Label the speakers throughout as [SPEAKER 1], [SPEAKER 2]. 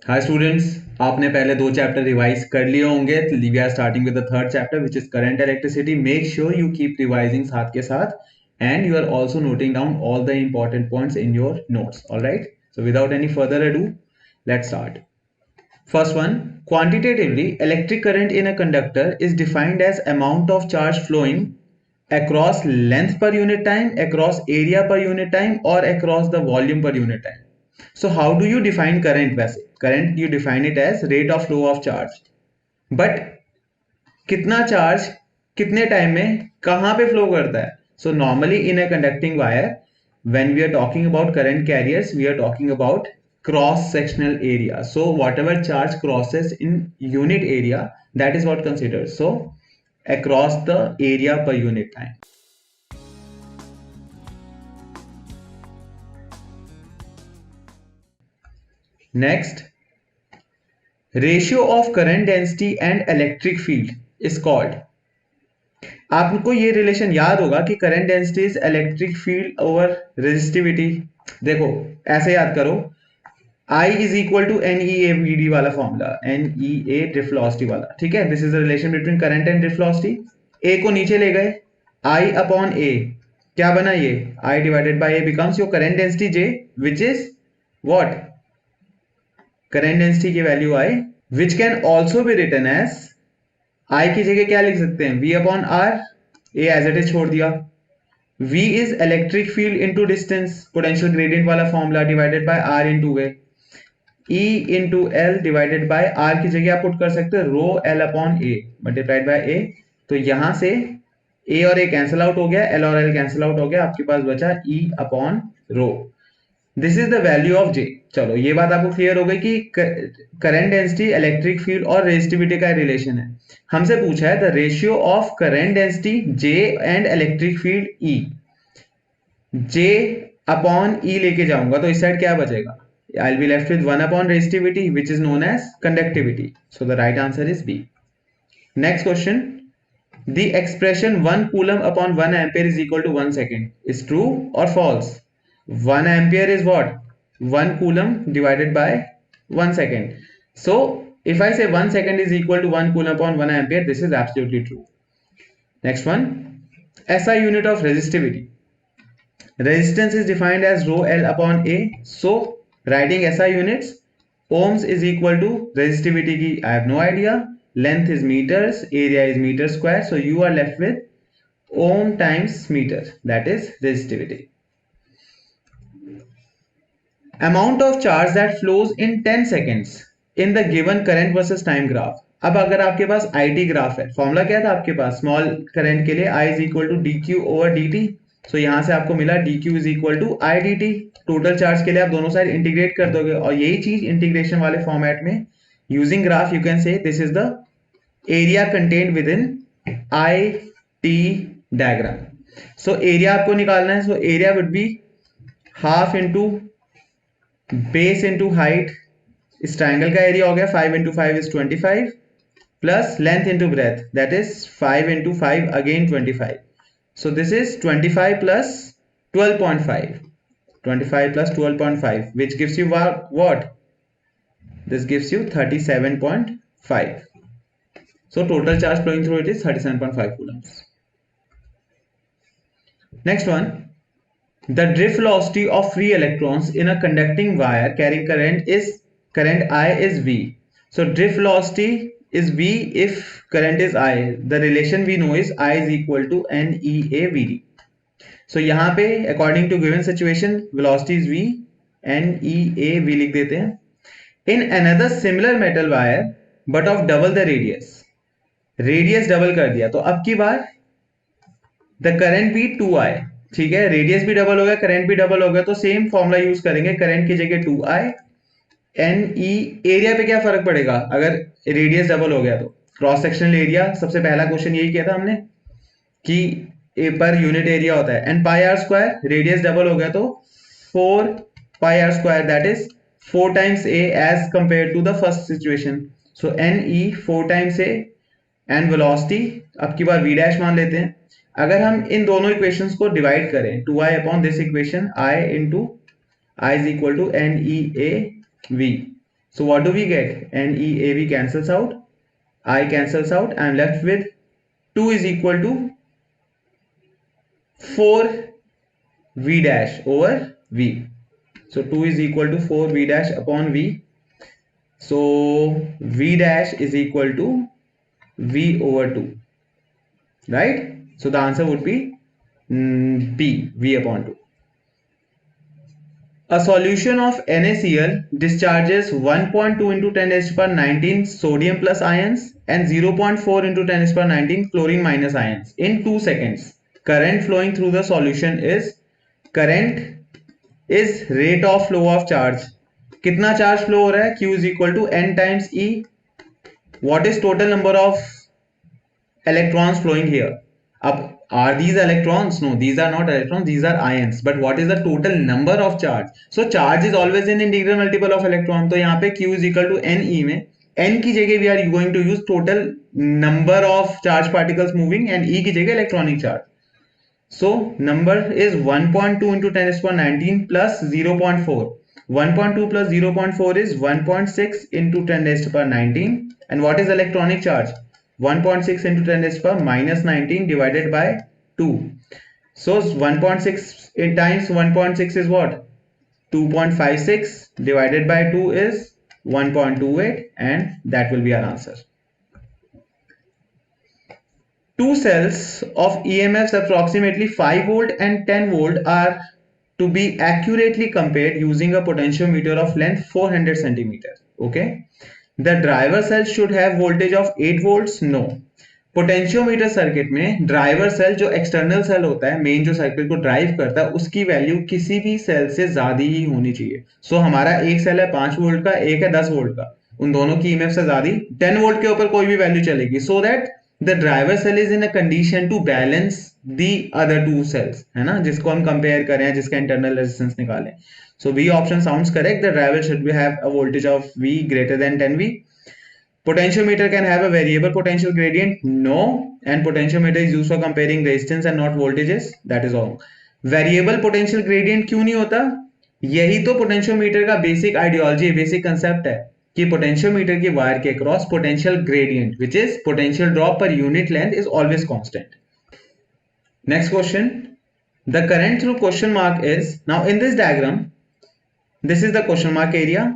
[SPEAKER 1] Hi students, आपने पहले 2 chapter revise कर लिए होंगे। We are starting with the third chapter which is current electricity. Make sure you keep revising साथ के साथ and you are also noting down all the important points in your notes. Alright, so without any further ado, let's start. First one, quantitatively, electric current in a conductor is defined as amount of charge flowing across length per unit time, across area per unit time, or across the volume per unit time. So how do you define current? वैसे current you define it as rate of flow of charge. But कितना charge कितने time में कहाँ पे flow करता है? So normally in a conducting wire, when we are talking about current carriers, we are talking about cross sectional area. So whatever charge crosses in unit area, that is what considered. So across the area per unit time. Next, ratio of current density and electric field is called. आपको ये relation याद होगा कि current density is electric field over resistivity. देखो, ऐसे याद करो, I is equal to n e A v d वाला formula, n e A drift velocity वाला. ठीक है, this is the relation between current and drift velocity. A को नीचे ले गए, आई अपॉन ए क्या बना? ये I divided by A becomes your current density J, which is what? Current density की value I, which can also be written as, I की जगह क्या लिख सकते हैं? V upon R. A as it is छोड़ दिया. V is electric field into distance, potential gradient वाला formula, divided by R into वे. E into L divided by R की जगह आप पुट कर सकते हैं रो L upon A multiplied by A. तो यहां से A और A कैंसिल आउट हो गया, L और L कैंसिल आउट हो गया, आपके पास बचा E upon rho. This is the value of J. चलो, ये बात आपको क्लियर हो गई कि करंट डेंसिटी, इलेक्ट्रिक फील्ड और रेजिस्टिविटी का रिलेशन है. हमसे पूछा है the ratio of current density J and electric field E. J upon E लेके जाऊंगा तो इस साइड क्या बचेगा? I will be left with 1 upon resistivity which is known as conductivity. So the right answer is B. Next question, the expression 1 coulomb upon 1 ampere is equal to 1 second is true or false? 1 ampere is what? 1 coulomb divided by 1 second. So if I say 1 second is equal to 1 coulomb upon 1 ampere, this is absolutely true. Next one, SI unit of resistivity. Resistance is defined as rho L upon A. So writing SI units, ohms is equal to resistivity ki I have no idea. Length is meters, area is meter square, so you are left with ohm times meter, that is resistivity. Amount of charge that flows in 10 seconds in the given current versus time graph. अब अगर आपके पास IT graph है, formula क्या था आपके पास small current के लिए? I is equal to d q over d t. So यहां से आपको मिला d q is equal to I d t. Total charge के लिए आप दोनों साइड इंटीग्रेट कर दोगे और यही चीज इंटीग्रेशन वाले फॉर्मेट में using graph you can say this is the area contained within IT diagram. So area आपको निकालना है. So area would be half into base into height. इस triangle का area हो गया 5 into 5 is 25 plus length into breadth, that is 5 into 5 again 25. So this is 25 plus 12.5. 25 plus 12.5 which gives you what? This gives you 37.5. So total charge flowing through it is 37.5 coulombs. Next one, the drift velocity of free electrons in a conducting wire carrying current I is V. So drift velocity is V if current is I. The relation we know is I is equal to NEAVD. So यहाँ पे according to given situation velocity is V, NEAV लिख देते हैं. In another similar metal wire but of double the radius. Radius double कर दिया तो अब की बार द करंट भी 2i. ठीक है, रेडियस भी डबल हो गया, करंट भी डबल हो गया, तो सेम फॉर्मूला यूज करेंगे. करंट की जगह 2i एन ई. एरिया पे क्या फर्क पड़ेगा अगर रेडियस डबल हो गया तो? क्रॉस सेक्शनल एरिया, सबसे पहला क्वेश्चन यही किया था हमने कि ए पर यूनिट एरिया होता है. N pi r square, radius double हो गया तो 4 pi r square, that is 4 times A as compare to the first situation. So n e 4 times A and velocity अब की बार v डैश मान लेते हैं. अगर हम इन दोनों इक्वेशंस को डिवाइड करें 2i upon this equation i into i is equal to NEAV. So what do we get? NeAV cancels out, I cancels out. I am left with 2 is equal to 4 V dash over V. So 2 is equal to 4 V dash upon V. So V dash is equal to V over 2, right? So the answer would be B, V upon 2. A solution of NaCl discharges 1.2 into 10 raised to the power 19 sodium plus ions and 0.4 into 10 raised to the power 19 chlorine minus ions in 2 seconds. Current flowing through the solution is, current is rate of flow of charge. कितना charge flow हो रहा है? Q is equal to N times E. What is total number of electrons flowing here? Up, are these electrons? No, these are not electrons, these are ions. But what is the total number of charge? So charge is always an integral multiple of electron. तो यहाँ पे Q is equal to Ne में N की जगह we are going to use total number of charge particles moving and E की जगह electronic charge. So number is 1.2 into 10 to the power 19 plus 0.4. 1.2 plus 0.4 is 1.6 into 10 to the power 19. And what is electronic charge? 1.6 into 10 to the power minus 19 divided by 2. So 1.6 in times 1.6 is what? 2.56 divided by 2 is 1.28, and that will be our answer. Two cells of EMFs approximately 5 volt and 10 volt are to be accurately compared using a potentiometer of length 400 centimeter. Okay. The driver cell should have voltage of 8 volts. No. Potentiometer circuit में driver cell जो external cell होता है, main जो circuit को drive करता है, उसकी value किसी भी सेल से ज्यादा ही होनी चाहिए. सो हमारा एक सेल है 5 वोल्ट का, एक है 10 वोल्ट का, उन दोनों की ईएमएफ से ज्यादा 10 वोल्ट के ऊपर कोई भी वैल्यू चलेगी. So that the driver cell is in a condition to balance the other two cells, है ना, जिसको हम कंपेयर करें, जिसका इंटरनल रेजिस्टेंस निकालें. So B option sounds correct. The driver should have a voltage of V greater than 10 V. Potentiometer can have a variable potential gradient. No. And potentiometer is used for comparing resistance and not voltages. That is wrong. Variable potential gradient क्यों नहीं होता? यही तो potentiometer का basic ideology, basic concept है कि potentiometer की wire के cross potential gradient which is potential drop per unit length is always constant. Next question. The current through question mark is, now in this diagram, this is the question mark area.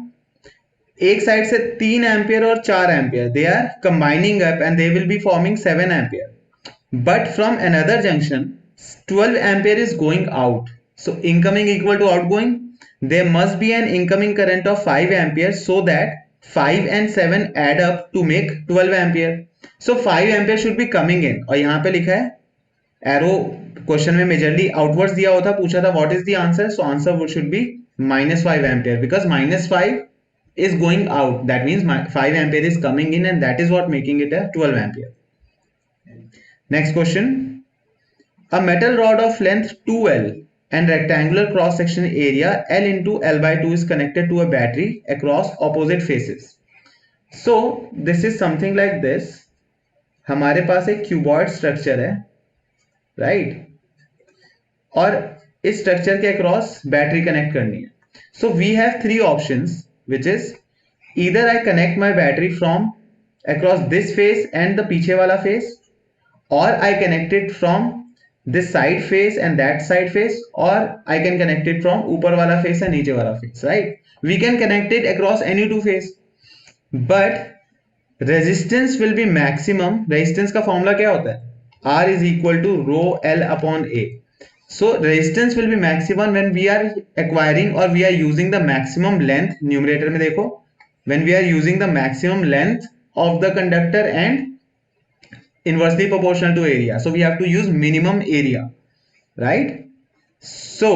[SPEAKER 1] एक side से 3 ampere और 4 ampere, they are combining up and they will be forming 7 ampere. But from another junction 12 ampere is going out. So incoming equal to outgoing. There must be an incoming current of 5 ampere so that 5 and 7 add up to make 12 ampere. So 5 ampere should be coming in. और यहाँ पे लिखा है arrow, question में majorly outwards दिया हुआ था, पूछा था what is the answer. So answer should be -5 ampere because -5 is going out. That means 5 ampere is coming in and that is what making it a 12 ampere. Next question. A metal rod of length 2L and rectangular cross section area L into L by 2 is connected to a battery across opposite faces. So this is something like this. हमारे पास एक cuboid structure है, right, और इस structure के across battery connect करनी है. So we have 3 options which is either I connect my battery from across this face and the पीछे वाला face, or I connect it from this side face and that side face, or I can connect it from ऊपर वाला face and नीचे वाला face, right? We can connect it across any two face, but resistance will be maximum. Resistance का formula क्या होता है? R is equal to rho L upon A. So resistance will be maximum when we are acquiring or we are using the maximum length. Numerator में देखो, when we are using the maximum length of the conductor and inversely proportional to area. So we have to use minimum area, right? So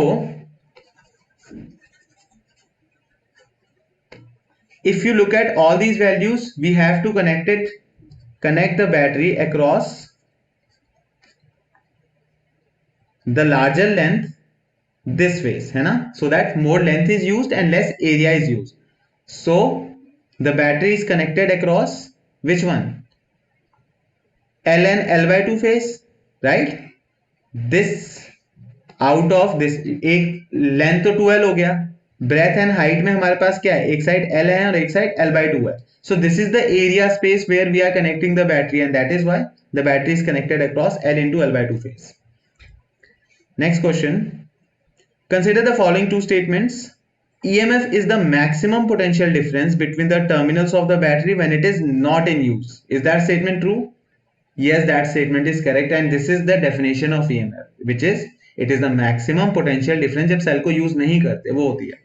[SPEAKER 1] if you look at all these values, we have to connect the battery across the larger length this face, है ना, so that more length is used and less area is used. So the battery is connected across which one? L and L by 2 face, right? This out of this, एक length तो 2L हो गया, breath and height में हमारे पास क्या है, एक साइड L है और एक साइड L/2 है. So this is the area space where we are connecting the battery, and that is why the battery is connected across L into L/2 phase. Next question. Consider the following two statements. EMF is the maximum potential difference between the terminals of the battery when it is not in use. Is that statement true? Yes, that statement is correct, and this is the definition of EMF, which is it is the maximum potential difference जब cell को use नहीं करते वो होती है.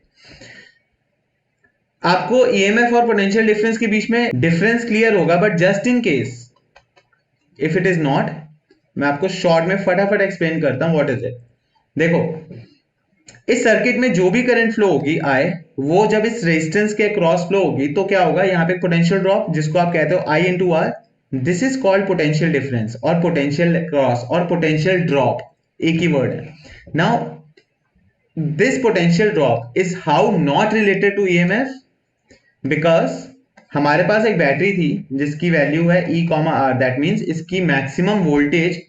[SPEAKER 1] आपको EMF और potential difference के बीच में डिफरेंस क्लियर होगा, but just in case if it is not, मैं आपको शॉर्ट में फटाफट एक्सप्लेन करता हूं व्हाट इज इट. देखो, इस सर्किट में जो भी करंट फ्लो होगी आए, वो जब इस रेजिस्टेंस के क्रॉस फ्लो होगी तो क्या होगा, यहाँ पे पोटेंशियल ड्रॉप जिसको आप कहते हो I इंटू आर, this is called potential difference, और पोटेंशियल क्रॉस और पोटेंशियल ड्रॉप एक ही वर्ड है. Now this potential drop is how not related to EMF, because हमारे पास एक बैटरी थी जिसकी वैल्यू है E, R. दैट मीन्स इसकी मैक्सिमम वोल्टेज,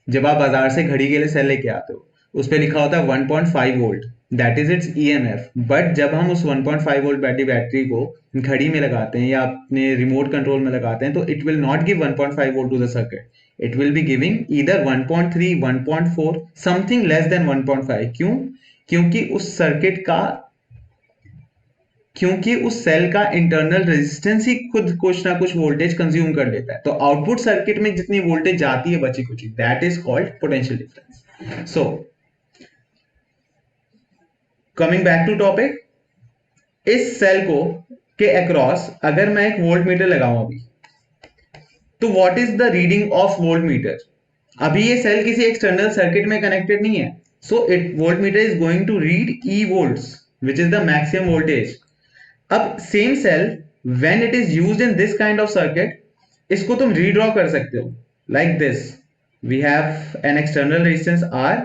[SPEAKER 1] जब आप बाजार से घड़ी के लिए सेल लेके आते हो उस पर लिखा होता है 1.5 volt, that is it's EMF. But जब हम उस 1.5 वोल्ट बैटरी को घड़ी में लगाते हैं या अपने रिमोट कंट्रोल में लगाते हैं, तो it will not give 1.5 volt to the circuit. It will be giving either 1.3, 1.4, something less than 1.5. क्यों? क्योंकि उस सेल का इंटरनल रेजिस्टेंस ही खुद कुछ ना कुछ वोल्टेज कंज्यूम कर लेता है. तो आउटपुट सर्किट में जितनी वोल्टेज जाती है बची कुछ, that is called potential difference. So coming back to topic, इस सेल को के अक्रॉस अगर मैं एक वोल्ट मीटर लगाऊं अभी, तो what is the reading of volt meter. अभी ये सेल किसी एक्सटर्नल सर्किट में कनेक्टेड नहीं है, so it voltmeter is going to read E volts which is the maximum voltage. अब same cell when it is used in this kind of circuit, इसको तुम redraw कर सकते हो like this. We have an external resistance R,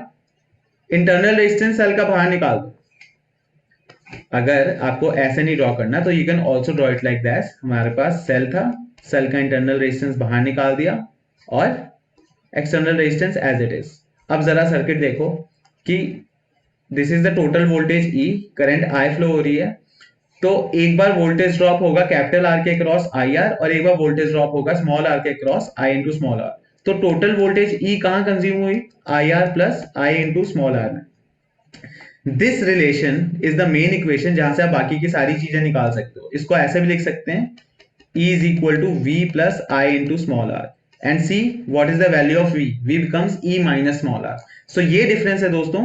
[SPEAKER 1] internal resistance cell का बाहर निकाल दो. अगर आपको ऐसे नहीं ड्रॉ करना तो you can also draw it like that. हमारे पास सेल था, सेल का इंटरनल रेजिस्टेंस बाहर निकाल दिया और external resistance as it is. अब जरा सर्किट देखो कि this is the total voltage E, current I flow हो रही है. तो एक बार वोल्टेज ड्रॉप होगा कैपिटल R के क्रॉस IR, और एक बार वोल्टेज ड्रॉप होगा स्मॉल r के cross I into small r. तो टोटल वोल्टेज E कहां कंज्यूम हुई, IR plus I into small r में. This relation is the main equation जहां से आप बाकी की सारी चीजें निकाल सकते हो. इसको ऐसे भी लिख सकते हैं, E is equal to V plus I into small r. And see what is the value of V? V becomes E minus small r. So ये difference है दोस्तों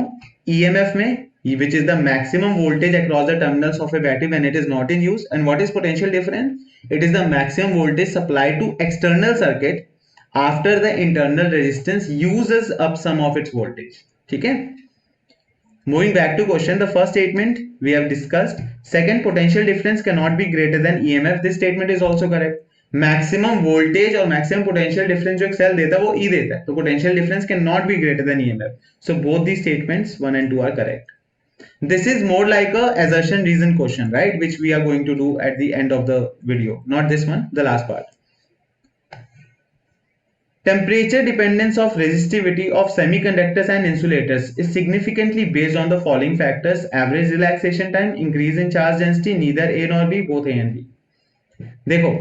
[SPEAKER 1] EMF में, which is the maximum voltage across the terminals of a battery when it is not in use. And what is potential difference? It is the maximum voltage supplied to external circuit after the internal resistance uses up some of its voltage. ठीक है? Moving back to question, the first statement we have discussed. Second, potential difference cannot be greater than EMF. This statement is also correct. Maximum voltage और maximum potential difference जो एक cell देता है वो E देता है, तो potential difference cannot be greater than EMF. So both these statements 1 and 2 are correct. This is more like a assertion reason question, right? Which we are going to do at the end of the video. Not this one, the last part. Temperature dependence of resistivity of semiconductors and insulators is significantly based on the following factors: average relaxation time, increase in charge density, neither A nor B, both A and B. देखो,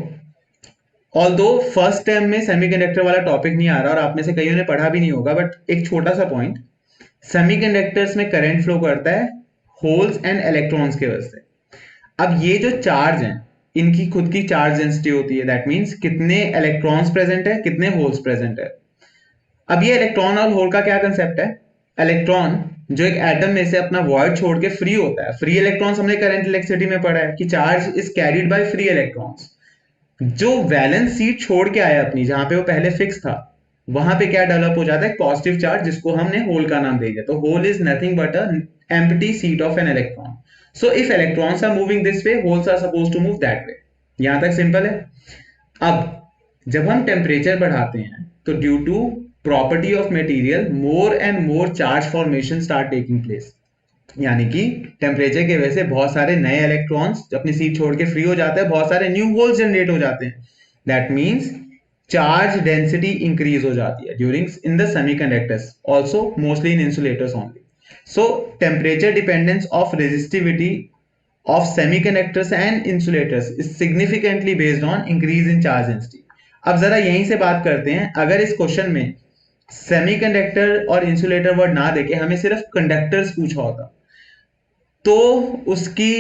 [SPEAKER 1] although first term में semiconductor वाला topic नहीं आ रहा और आप में से कईयों ने पढ़ा भी नहीं होगा, बट एक छोटा सा पॉइंट, सेमीकंडक्टर्स में करंट फ्लो करता है होल्स एंड इलेक्ट्रॉन्स के वजह से. अब ये जो चार्ज हैं इनकी खुद की चार्ज डेंसिटी होती है, दैट मींस कितने इलेक्ट्रॉन्स प्रेजेंट है, कितने होल्स प्रेजेंट है. अब ये इलेक्ट्रॉन और होल का क्या कंसेप्ट है, इलेक्ट्रॉन जो एक एटम में से अपना वॉइड छोड़ के फ्री होता है, फ्री इलेक्ट्रॉन्स हमने करंट इलेक्ट्रिसिटी में पढ़ा है कि charge is carried by free electrons. जो वैलेंस सीट छोड़ के आया अपनी, जहां पे वो पहले फिक्स था, वहां पे क्या डेवलप हो जाता है, पॉजिटिव चार्ज, जिसको हमने होल का नाम दे दिया. तो hole is nothing but a empty seat of an electron. So if electrons are moving this way, holes are supposed to move that way. यहां तक सिंपल है. अब जब हम टेम्परेचर बढ़ाते हैं तो due to property of material more and more charge formation start taking place. यानी कि टेम्परेचर की वजह से बहुत सारे नए इलेक्ट्रॉन्स अपनी सीट छोड़ के फ्री हो जाते हैं, बहुत सारे न्यू होल्स जनरेट हो जाते हैं. That means charge density increase हो जाती है during in the semiconductors, also mostly in insulators only. So temperature dependence of resistivity of semiconductors and insulators is significantly based on increase in charge density. अब जरा यहीं से बात करते हैं, अगर इस क्वेश्चन में सेमीकंडक्टर और इंसुलेटर वर्ड ना देके हमें सिर्फ कंडक्टर्स पूछा होता तो उसकी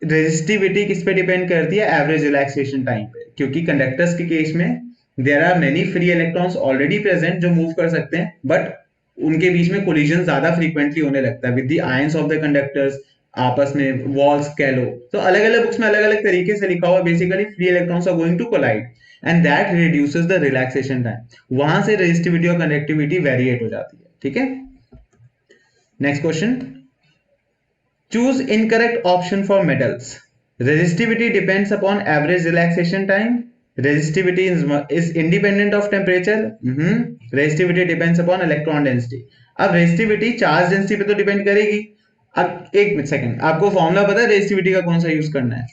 [SPEAKER 1] रेजिस्टिविटी किस पे डिपेंड करती है? एवरेज रिलैक्सेशन टाइम पे, क्योंकि कंडक्टर्स के केस में there are many free electrons already present जो मूव कर सकते हैं, बट उनके बीच में कोलिजन ज्यादा फ्रीक्वेंटली होने लगता है with the ions of the conductors, आपस में वॉल्स कह लो। तो अलग अलग बुक्स में अलग अलग तरीके से लिखा हुआ, basically free electrons are going to collide and that reduces the relaxation time. वहां से रेजिस्टिविटी और कंडक्टिविटी वेरिएट हो जाती है। ठीक है, next question. Choose incorrect option for metals. Resistivity depends upon average relaxation time. Resistivity is independent of temperature. Resistivity depends upon electron density. अब resistivity charge density पे तो डिपेंड करेगी। अब एक सेकंड, आपको फॉर्मूला पता है रेजिस्टिविटी का कौन सा यूज करना है?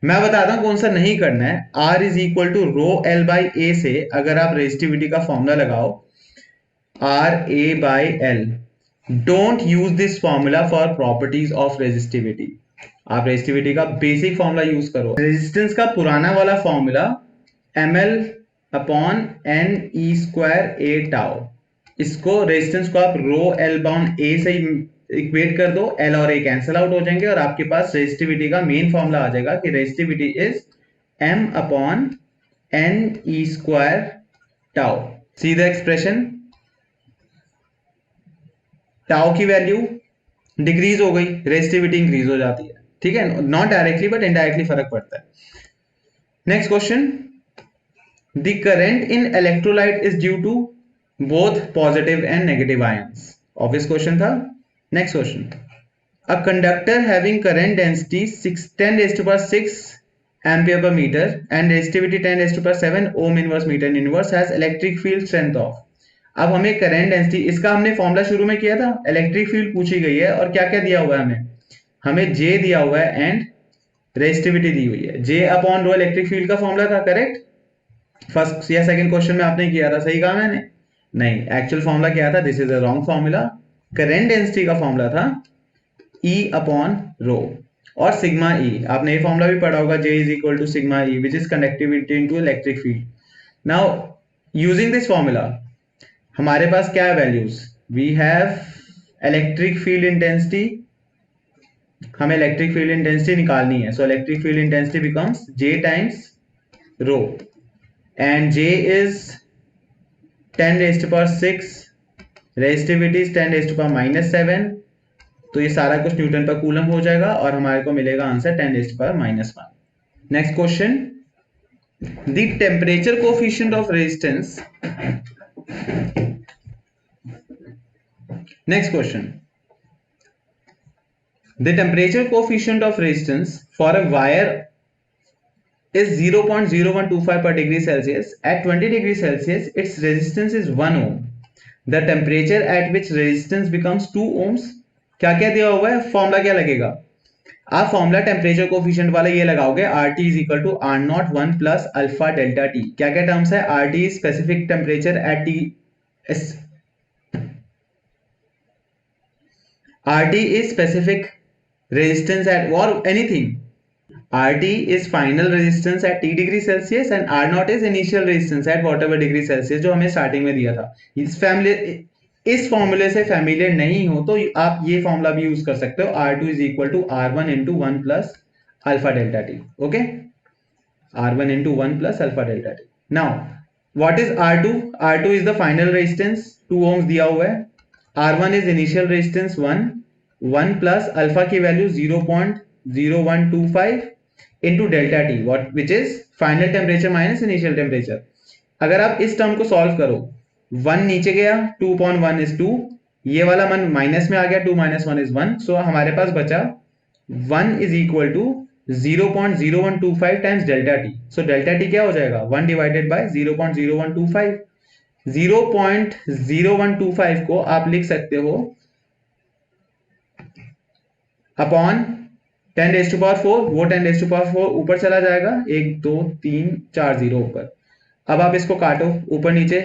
[SPEAKER 1] मैं बताता हूं कौन सा नहीं करना है। R is equal to rho L by A से अगर आप रेजिस्टिविटी का फॉर्मूला लगाओ R A by L, don't use this formula for properties of resistivity. आप रेजिस्टिविटी का बेसिक फॉर्मूला यूज करो। रेजिस्टेंस का पुराना वाला formula ml upon n e square A tau, इसको रेजिस्टेंस को आप रो एल बाउंड ए से इक्वेट कर दो, एल और ए कैंसिल आउट हो जाएंगे और आपके पास रेजिस्टिविटी का मेन फॉर्मूला आ जाएगा कि resistivity is m upon n e square tau. See the expression, tau की वैल्यू डिक्रीज हो गई, रेजिस्टिविटी इंक्रीज हो जाती है। ठीक है, नॉट डायरेक्टली बट इनडायरेक्टली फर्क पड़ता है। Next question. The current in electrolyte is due to both positive and negative ions. Obvious question था। Next question. A conductor having current density 10⁶ ampere per metre and resistivity 10�7 ohm inverse metre inverse has electric field strength of. अब हमें current density, इसका हमने formula शुरू में किया था, electric field पूछी गई है और क्या क्या दिया हुआ है हमें J दिया हुआ है एंड रेजिस्टिविटी दी हुई है। J upon rho electric field का फॉर्मूला था, करेक्ट? फर्स्ट या सेकंड क्वेश्चन में आपने किया था, सही कहा मैंने? नहीं, एक्चुअल फॉर्मूला क्या था? This is a wrong formula. Current density का फॉर्मूला था E अपॉन रो और सिग्मा E। आपने ये फॉर्मूला भी पढ़ा होगा, J is equal to sigma E which is conductivity into electric field. Now using this formula हमारे पास क्या है values? We have electric field intensity, हमें इलेक्ट्रिक फील्ड इंटेंसिटी निकालनी है। So electric field intensity becomes J times rho and J is 10⁶, resistivity is 10⁻⁻7, तो ये सारा कुछ न्यूटन पर कूलम हो जाएगा और हमारे को मिलेगा answer 10⁻⁻1। Next question. The temperature coefficient of resistance. Next question. The temperature coefficient of resistance for a wire is 0.0125 per degree Celsius. At 20 degrees Celsius, its resistance is 1 ohm. The temperature at which resistance becomes 2 ohms. क्या क्या दिया हुआ है? Formula क्या लगेगा? आप formula temperature coefficient वाला ये लगाओगे, RT is equal to R01 plus alpha delta T। क्या क्या टर्म्स है? RT is specific temperature at T, RT is specific resistance at or anything. RT is final resistance at T degree Celsius and R0 is initial resistance at whatever degree Celsius जो हमें starting में दिया था। इस फॉर्मूले से familiar नहीं हो तो आप ये फॉर्मूला भी यूज कर सकते हो, R2 is equal to R1 into 1 plus alpha delta T. Okay, R1 into 1 plus alpha delta T. Now what is R2? R2 is the final resistance, 2 ohms दिया हुआ है। R1 is initial resistance 1 plus alpha की value 0.0125 into delta T, which is final temperature minus initial temperature। अगर आप इस term को solve करो, 1 नीचे गया, 2/1 is 2, ये वाला मन माइनस में आ गया, 2 - 1 is 1, सो हमारे पास बचा 1 is equal to 0.0125 times delta T। So delta T क्या हो जाएगा? 1 divided by 0.0125। 0.0125 को आप लिख सकते हो अपॉन 10⁴, वो 10⁴ ऊपर चला जाएगा, 1 2 3 4 0 ऊपर। अब आप इसको काटो ऊपर नीचे,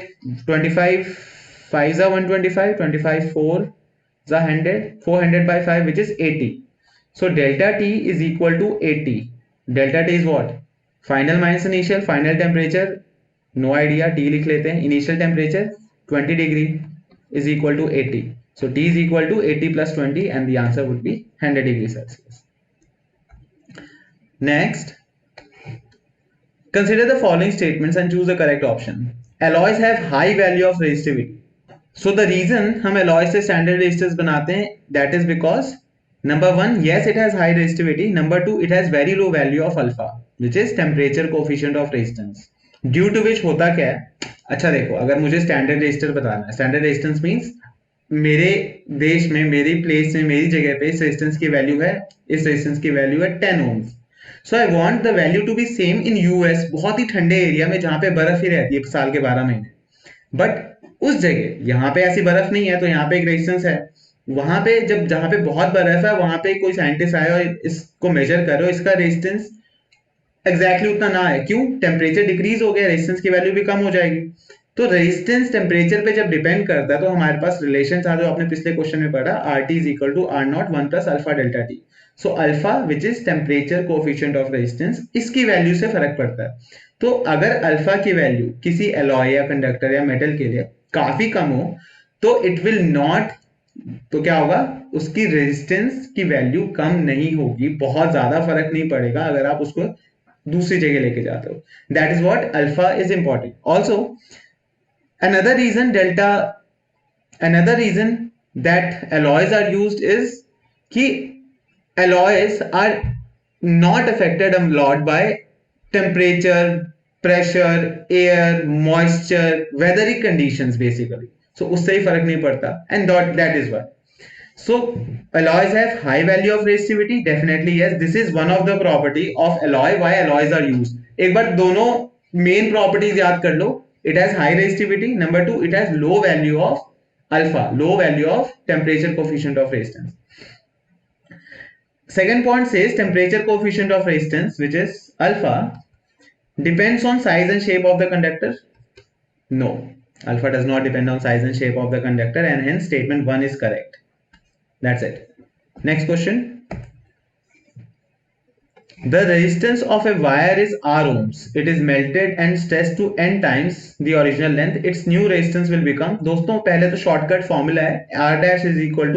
[SPEAKER 1] 25 5 125, 25 4 100, 400 by 5, which is 80. So delta T is equal to 80. Delta T is what? Final minus initial. Final temperature, no idea, T लिख लेते हैं. Initial temperature 20 degree is equal to 80. So T is equal to 80 plus 20, and the answer would be 100 degrees Celsius. Next, consider the following statements and choose the correct option. Alloys have high value of resistivity. So the reason हम alloy से standard resistors बनाते हैं, that is because number one, yes, it has high resistivity. Number two, it has very low value of alpha, which is temperature coefficient of resistance. Due to which होता क्या है? अच्छा देखो, अगर मुझे standard resistor बताना है, standard resistance means मेरे देश में, मेरी प्लेस में, मेरी जगह पे इस रेजिस्टेंस की वैल्यू है, इस रेजिस्टेंस की वैल्यू है 10 ohms. So I want the value to be same in US, बहुत ही ठंडे एरिया में जहां पे बर्फ ही रहती है साल के 12 महीने. बट उस जगह, यहाँ पे ऐसी बर्फ नहीं है, तो यहाँ पे एक रेजिस्टेंस है. वहां पे जब, जहां पे बहुत बर्फ है, वहां पे कोई साइंटिस्ट आए और इसको मेजर करो, इसका रेजिस्टेंस एग्जैक्टली उतना ना है. क्यों? टेम्परेचर डिक्रीज हो गया, रेजिस्टेंस की वैल्यू भी कम हो जाएगी. तो रेजिस्टेंस टेम्परेचर पे जब डिपेंड करता है, तो हमारे पास रिलेशन था जो आपने पिछले क्वेश्चन में पढ़ा, R T is equal to R naught 1 plus alpha delta T. So alpha which is temperature coefficient of resistance, इसकी वैल्यू से फर्क पड़ता है. तो अगर अल्फा की वैल्यू किसी एलॉय या कंडक्टर या मेटल के लिए काफी कम हो, तो इट विल नॉट, तो क्या होगा, उसकी रेजिस्टेंस की वैल्यू कम नहीं होगी, बहुत ज्यादा फर्क नहीं पड़ेगा अगर आप उसको दूसरी जगह लेके जाते हो. That is what alpha is important. Also another reason that alloys are used is कि alloys are not affected a lot by temperature, pressure, air, moisture, weathery conditions basically. So उससे ही फर्क नहीं पड़ता, and that is why. So alloys have high value of resistivity. Definitely yes, this is one of the property of alloy, why alloys are used. एक बार दोनों main properties याद कर लो. It has high resistivity. Number two, it has low value of alpha, low value of temperature coefficient of resistance. Second point says temperature coefficient of resistance, which is alpha, depends on size and shape of the conductor. No, alpha does not depend on size and shape of the conductor, and hence statement 1 is correct. That's it. Next question. The resistance of a wire is R ohms. It is melted and stretched to n times the original length. Its new resistance will become. दोस्तों पहले तो shortcut formula है, R dash is equal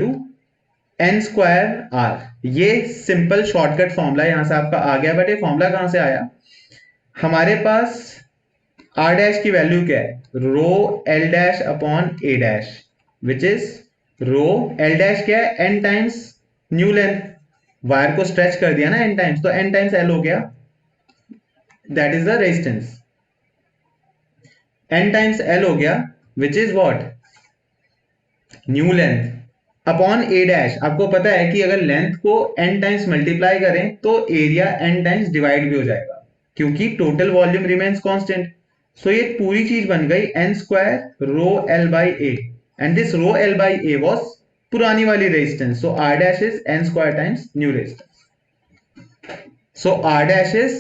[SPEAKER 1] to n square R. ये simple shortcut formula यहाँ से आपका आ गया. But ये फॉर्मूला कहाँ से आया? हमारे पास R dash की वैल्यू क्या है? Rho L dash upon A dash, which is rho L dash क्या है? n times new length. Wire को स्ट्रेच कर दिया ना n टाइम्स, तो n टाइम्स L हो गया. That is the resistance. n times L हो गया, which is what? New length upon A dash. आपको पता है कि अगर लेंथ को n टाइम्स मल्टीप्लाई करें तो एरिया n टाइम्स डिवाइड भी हो जाएगा, क्योंकि total volume remains constant. So ये पूरी चीज बन गई n square rho L by A. And this rho L by A was पुरानी वाली resistance. So R dash is n square times new resistance. So R dash is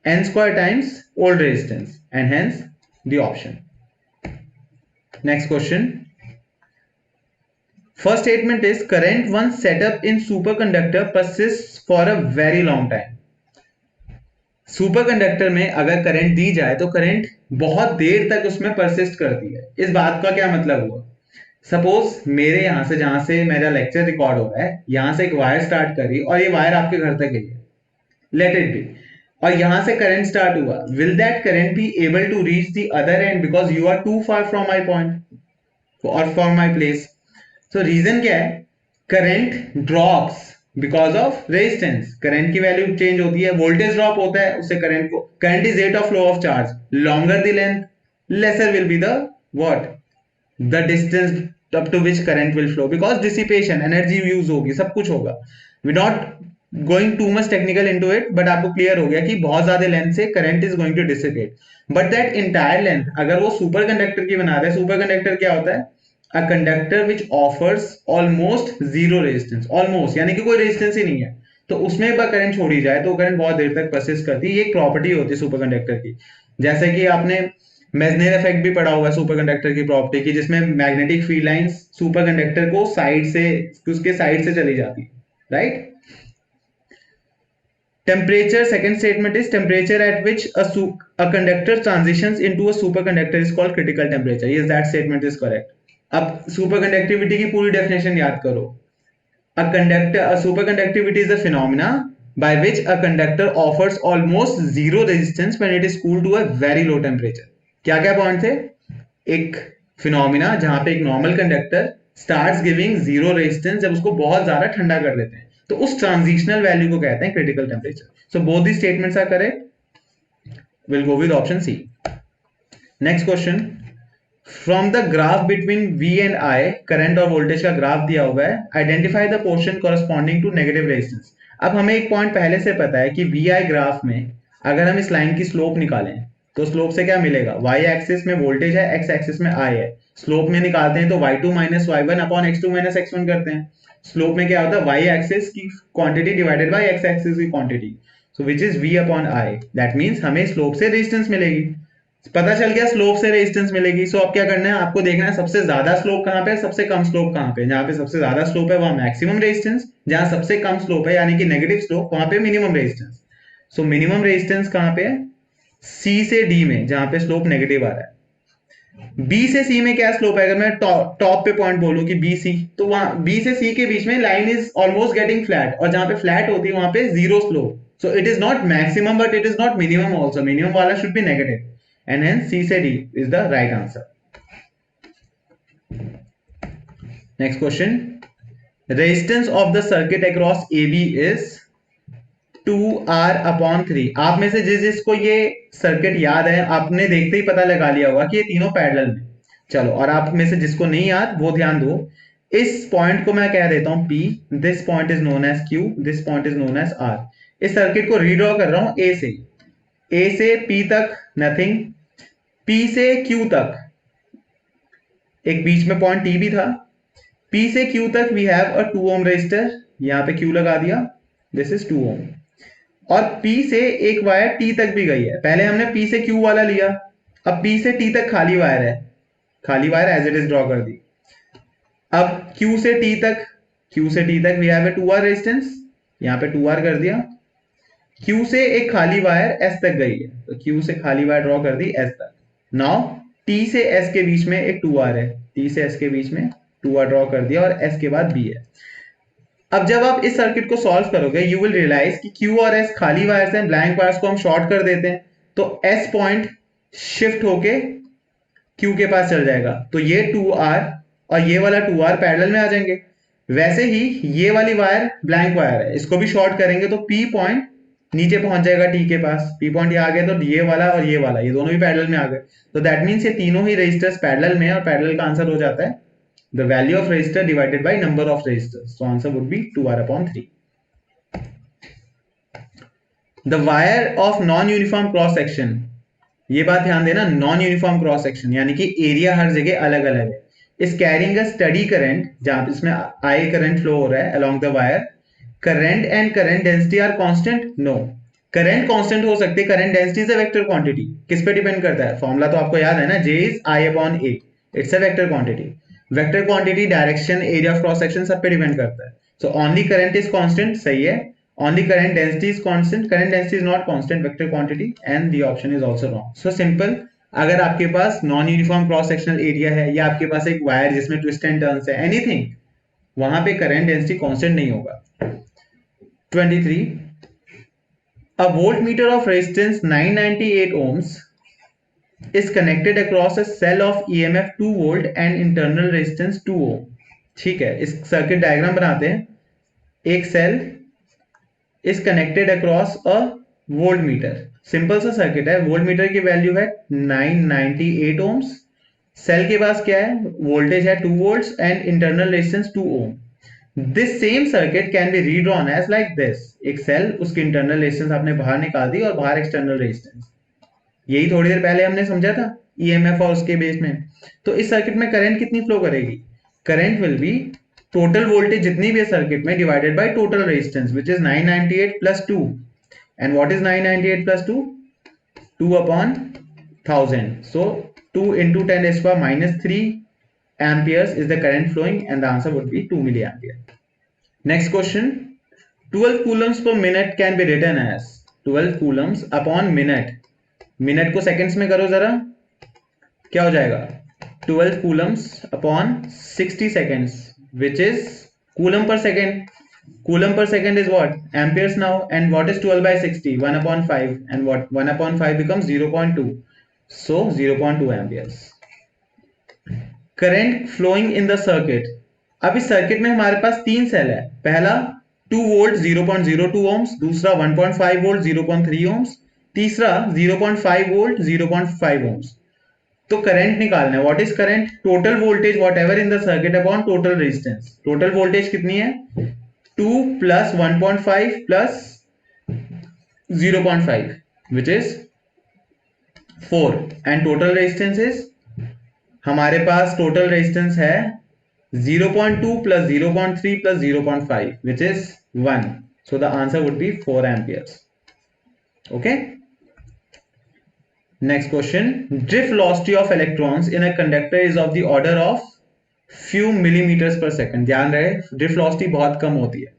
[SPEAKER 1] n square times old resistance, and hence the option. Next question. First statement is current once set up in superconductor persists for a very long time. Superconductor में अगर current दी जाए तो current बहुत देर तक उसमें persist करती है. इस बात का क्या मतलब हुआ? सपोज मेरे यहां से, जहां से मेरा लेक्चर रिकॉर्ड हो रहा है, यहां से एक वायर स्टार्ट करी और ये वायर आपके घर तक गई है, लेट इट बी, और यहां से करंट स्टार्ट हुआ. Will that current be able to reach the other end because you are too far from my point और from my place? So reason क्या है? Current drops because of resistance. Current की value change होती है, voltage drop होता है, उससे current को, current is rate of flow of charge. Longer the length, lesser will be the what? The distance up to which current will flow, because dissipation, energy use होगी, सब कुछ होगा. we not going too much technical into it, but आपको clear हो गया कि बहुत ज्यादा लेंथ से current is going to dissipate. But that entire length अगर वो सुपर कंडक्टर की बना रहे हैं, सुपर कंडक्टर क्या होता है? A conductor which offers almost zero resistance. Almost यानी कि कोई रेजिस्टेंस ही नहीं है. तो उसमें एक बार करंट छोड़ी जाए तो करंट बहुत देर तक परसिस्ट करती है। ये एक प्रॉपर्टी होती है सुपर कंडक्टर की। जैसे कि आपने मेजनेर इफेक्ट भी पढ़ा हुआ है सुपर कंडक्टर की प्रॉपर्टी की, जिसमें magnetic field lines super conductor को साइड से, उसके साइड से चली जाती है, right. Temperature, second statement is temperature at which a conductor transitions into a superconductor is called critical temperature. Yes, that statement is correct. अब superconductivity की पूरी definition याद करो. A superconductivity is a phenomena by which a conductor offers almost zero resistance when it is cooled to a very low temperature. क्या क्या point थे? एक phenomena जहां पे एक normal conductor starts giving zero resistance जब उसको बहुत ज्यादा ठंडा कर देते हैं, तो उस ट्रांजिशनल वैल्यू को कहते हैं critical temperature. So both the statements are correct. Will go with option C. Next question, from the graph between V and I, current और वोल्टेज का ग्राफ दिया हुआ है, identify the portion corresponding to negative resistance. अब हमें एक point पहले से पता है कि VI ग्राफ में अगर हम इस लाइन की स्लोप निकालें तो स्लोप से क्या मिलेगा? y एक्सिस में वोल्टेज है, x एक्सिस में I है। स्लोप में निकालते हैं तो y2 minus y1 upon x2 minus x1 करते हैं। स्लोप में क्या होता है? y एक्सिस की quantity divided by x axis की quantity, so which is v upon I। That means हमें स्लोप से रेजिस्टेंस मिलेगी। पता चल गया स्लोप से रेजिस्टेंस मिलेगी। सो अब क्या करना है आपको? देखना है सबसे ज्यादा स्लोप कहां पे है, सबसे कम स्लोप कहां पे। जहां पे सबसे ज्यादा स्लोप है वहां मैक्सिमम रेजिस्टेंस, जहां सबसे कम स्लोप है यानी कि नेगेटिव स्लोप, वहां पे minimum resistance. So minimum resistance कहां पे है? C से D में, जहां पे स्लोप नेगेटिव आ रहा है। B से C में क्या स्लोप है? अगर मैं टॉप पे पॉइंट बोलूं कि BC, तो वहां B से C के बीच में line is almost getting flat, और जहां पे फ्लैट होती है वहां पे zero slope. So it is not maximum but it is not minimum also. Minimum वाला should be negative, and hence C से D is the right answer. Next question, resistance of the circuit across AB is 2R upon 3। आप में से जिसको ये circuit याद है, आपने देखते ही पता लगा लिया होगा कि ये तीनों पैरेलल में। चलो, और आप में से जिसको नहीं याद वो ध्यान दो। इस पॉइंट को मैं कह देता हूं P, this point is known as Q, this point is known as R। इस सर्किट को रीड्रॉ कर रहा हूं A से P तक नथिंग, P से Q तक एक बीच में पॉइंट T भी था। P से Q तक we have a 2 ohm resistor, यहां पे Q लगा दिया, दिस इज 2 ओम। और P से एक वायर T तक भी गई है। पहले हमने P से Q वाला लिया, अब P से T तक खाली वायर है, खाली wire as it is draw कर दी। अब Q से T तक we have a 2R resistance, यहां पे 2R कर दिया। Q से एक खाली वायर S तक गई है, तो Q से खाली वायर ड्रॉ कर दी S तक। नाउ T से S के बीच में एक 2R है, T से S के बीच में 2R ड्रॉ कर दिया, और S के बाद B है। अब जब आप इस सर्किट को सॉल्व करोगे यू विल रियलाइज कि Q और S खाली वायर्स हैं, ब्लैंक वायर्स को हम शॉर्ट कर देते हैं, तो S पॉइंट शिफ्ट होके Q के पास चल जाएगा, तो ये 2R और ये वाला 2R पैरेलल में आ जाएंगे। वैसे ही ये वाली वायर ब्लैंक वायर है, इसको भी शॉर्ट करेंगे तो P पॉइंट नीचे पहुंच जाएगा T के पास। P पॉइंट यहाँ आ गया तो ये वाला और ये दोनों भी पैरेलल में आ गए, तो दैट मीन्स ये तीनों ही रेजिस्टर्स पैरेलल में है, और पैरेलल का आंसर हो जाता है the value of resistor divided by number of resistors. So answer would be 2R upon 3. The wire of non-uniform cross section, ये बात ध्यान देना, नॉन यूनिफॉर्म क्रॉस सेक्शन यानी कि एरिया हर जगह अलग अलग है, इस कैरिंग अ स्टडी करंट, जहां इसमें I करंट फ्लो हो रहा है along the wire. Current and current density are constant? No, current constant हो सकते, current density is a vector quantity. किस पे डिपेंड करता है? फॉर्मूला तो आपको याद है ना, J is I upon A, it's a vector quantity. Vector quantity, direction, area of cross section सब पे डिपेंड करता है। So only current is constant, सही है। Only current density is constant, current density is not constant vector quantity, and the option is also wrong. So simple, अगर आपके पास non uniform cross sectional area है, या आपके पास एक वायर जिसमें ट्विस्ट एंड टर्न्स है, एनीथिंग, वहां पे करंट डेंसिटी कांस्टेंट नहीं होगा। 23, a voltmeter of resistance 998 ohms is connected across a cell of EMF 2 volt and internal resistance 2 ohm. ठीक है, इस सर्किट डायग्राम बनाते हैं। एक cell is connected across a voltmeter, simple सा सर्किट है। वोल्टमीटर की वैल्यू है 998 ohms, सेल के पास क्या है? वोल्टेज है 2 volts and internal resistance 2 ohm. This same circuit can be redrawn as like this. एक सेल, उसकी इंटरनल रेजिस्टेंस आपने बाहर निकाल दी और बाहर एक्सटर्नल रेजिस्टेंस, यही थोड़ी देर पहले हमने समझा था ईएमएफ और उसके बेस में। तो इस सर्किट में करंट कितनी फ्लो करेगी? Current will be total voltage जितनी भी है सर्किट में divided by total resistance which is 998 plus 2 and what is 998 plus 2 2 upon 1000 so 2 into 10 raised to power minus 3 amperes is the current flowing and the answer would be 2 milliampere. Next question, 12 coulombs per minute can be written as 12 coulombs upon minute. Minute को seconds में करो जरा, क्या हो जाएगा 12 coulombs upon 60 seconds which is coulomb per second. Coulomb per second is what? Amperes now. And what is 12 by 60? 1 upon 5. And what? 1 upon 5 becomes 0.2. So 0.2 amperes. Current flowing in the circuit. अब इस circuit में हमारे पास 3 cell है. पहला 2 volt 0.02 ohms, दूसरा 1.5 volt 0.3 ohms, तीसरा 0.5 volt 0.5 ohms. तो current निकालना है. What is current? Total voltage what ever in the circuit upon total resistance. Total voltage कितनी है? 2 plus 1.5 plus 0.5 which is 4 and total resistance is हमारे पास total resistance है 0.2 plus 0.3 plus 0.5 which is 1. So the answer would be 4 amperes. Okay. Next question, drift velocity of electrons in a conductor is of the order of few millimeters per second. ध्यान रहे drift velocity बहुत कम होती है,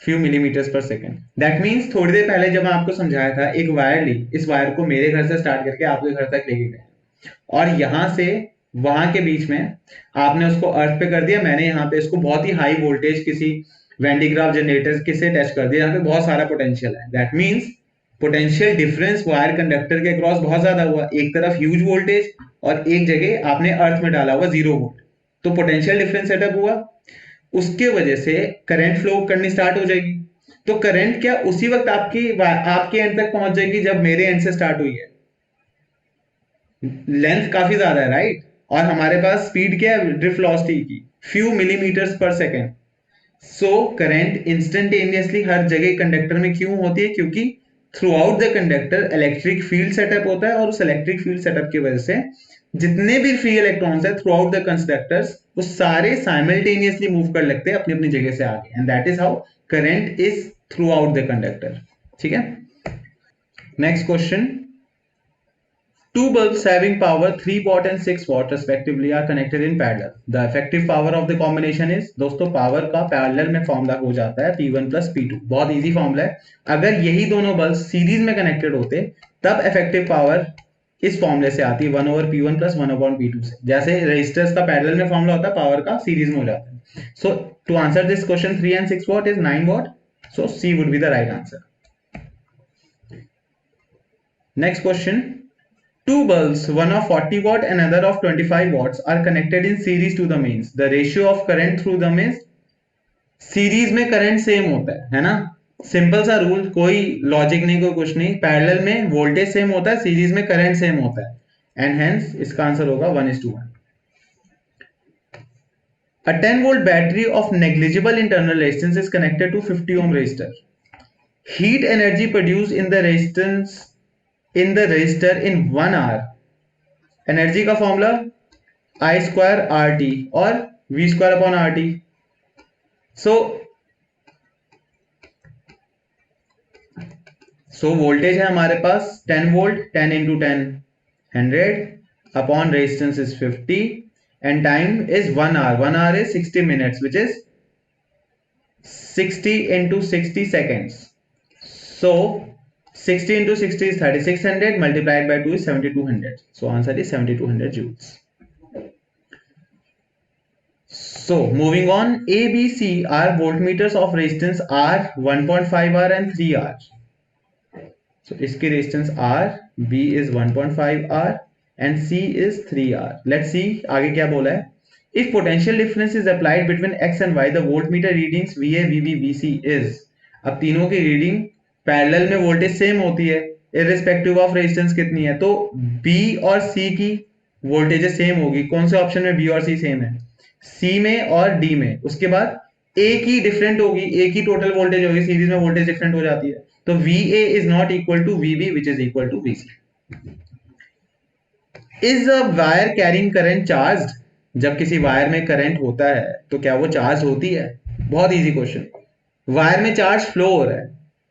[SPEAKER 1] few millimeters per second. That means थोड़ी देर पहले जब मैं आपको समझाया था, एक वायर ली, इस वायर को मेरे घर से स्टार्ट करके आपके घर तक लेके गए और यहां से वहां के बीच में आपने उसको अर्थ पे कर दिया. मैंने यहाँ पे इसको बहुत ही हाई वोल्टेज किसी वेंडिग्राफ जनरेटर किसे टच कर दिया, यहाँ पे बहुत सारा पोटेंशियल है. That means potential difference wire conductor के क्रॉस बहुत ज्यादा हुआ. एक तरफ ह्यूज वोल्टेज और एक जगह आपने अर्थ में डाला हुआ 0 वोल्ट, तो पोटेंशियल डिफरेंस सेटअप हुआ. उसके वजह से करंट फ्लो करनी स्टार्ट हो जाएगी. तो करंट क्या उसी वक्त आपके एंड तक पहुंच जाएगी जब मेरे एंड से स्टार्ट हुई है. लेंथ काफी ज्यादा है राइट, और हमारे पास स्पीड क्या है ड्रिफ्ट वेलोसिटी की, फ्यू मिलीमीटर्स पर सेकेंड. सो करंट इंस्टेंटेनियसली हर जगह कंडक्टर में क्यों होती है? क्योंकि through out the conductor electric field setup होता है और उस इलेक्ट्रिक फील्ड सेटअप की वजह से जितने भी फ्री इलेक्ट्रॉन्स है थ्रू आउट द कंडक्टर्स वो सारे साइमल्टेनियसली मूव कर लगते हैं अपनी अपनी जगह से आगे, and that is how current is through out the conductor. ठीक है. Next question, two bulbs having power 3 watt and 6 watt respectively are connected in parallel. The effective power of the combination is, दोस्तों power का parallel में formula हो जाता है P1 plus P2. बहुत easy formula है. अगर यही दोनों बल्ब सीरीज में कनेक्टेड होते तब इफेक्टिव पावर इस फॉर्मूले से आती है 1 over P1 plus 1 upon P2 से. जैसे रेजिस्टर्स का पैरेलल में फॉर्मूला होता है, पावर का सीरीज में हो जाता है. So to answer this question 3 and 6 watt is 9 watt. So C would be the right answer. Next question, two bulbs, one of 40 watt and another of 25 watts are connected in series to the mains. The ratio of current through them is, series में current same होता है ना, simple सा rule, कोई logic नहीं, कोई कुछ नहीं. पैरेलल में वोल्टेज सेम होता है, सीरीज में करंट सेम होता है, एंड हेंस इसका आंसर होगा 1:1. A 10 volt battery of negligible internal resistance is connected to 50 ohm resistor. Heat energy produced in the resistance in the resistor in 1 hour. Energy का formula I square RT और V square upon RT. so voltage है हमारे पास 10 volt, 10 into 10 100 upon resistance is 50 and time is 1 hour. 1 hour is 60 minutes which is 60 into 60 seconds. So 60 into 60 is 3600 multiplied by 2 is 7200. So answer is 7200 joules. So moving on, A, B, C are voltmeters of resistance R, 1.5 R and 3 R. So इसकी resistance R, B is 1.5 R and C is 3 R. Let's see आगे क्या बोला है. If potential difference is applied between X and Y, the voltmeter readings VA, VB, VC is. अब तीनों की reading parallel में voltage same होती है इररिस्पेक्टिव ऑफ रेजिस्टेंस कितनी है, तो B और C की वोल्टेज सेम होगी. कौन से ऑप्शन में B और C सेम है? C में और D में. उसके बाद A की डिफरेंट होगी, A की टोटल वोल्टेज होगी, सीरीज में वोल्टेज डिफरेंट हो जाती है, तो VA is not equal to VB which is equal to VC. Is a wire carrying current charged? जब किसी वायर में करंट होता है तो क्या वो चार्ज होती है? बहुत इजी क्वेश्चन। वायर में चार्ज फ्लो हो रहा है,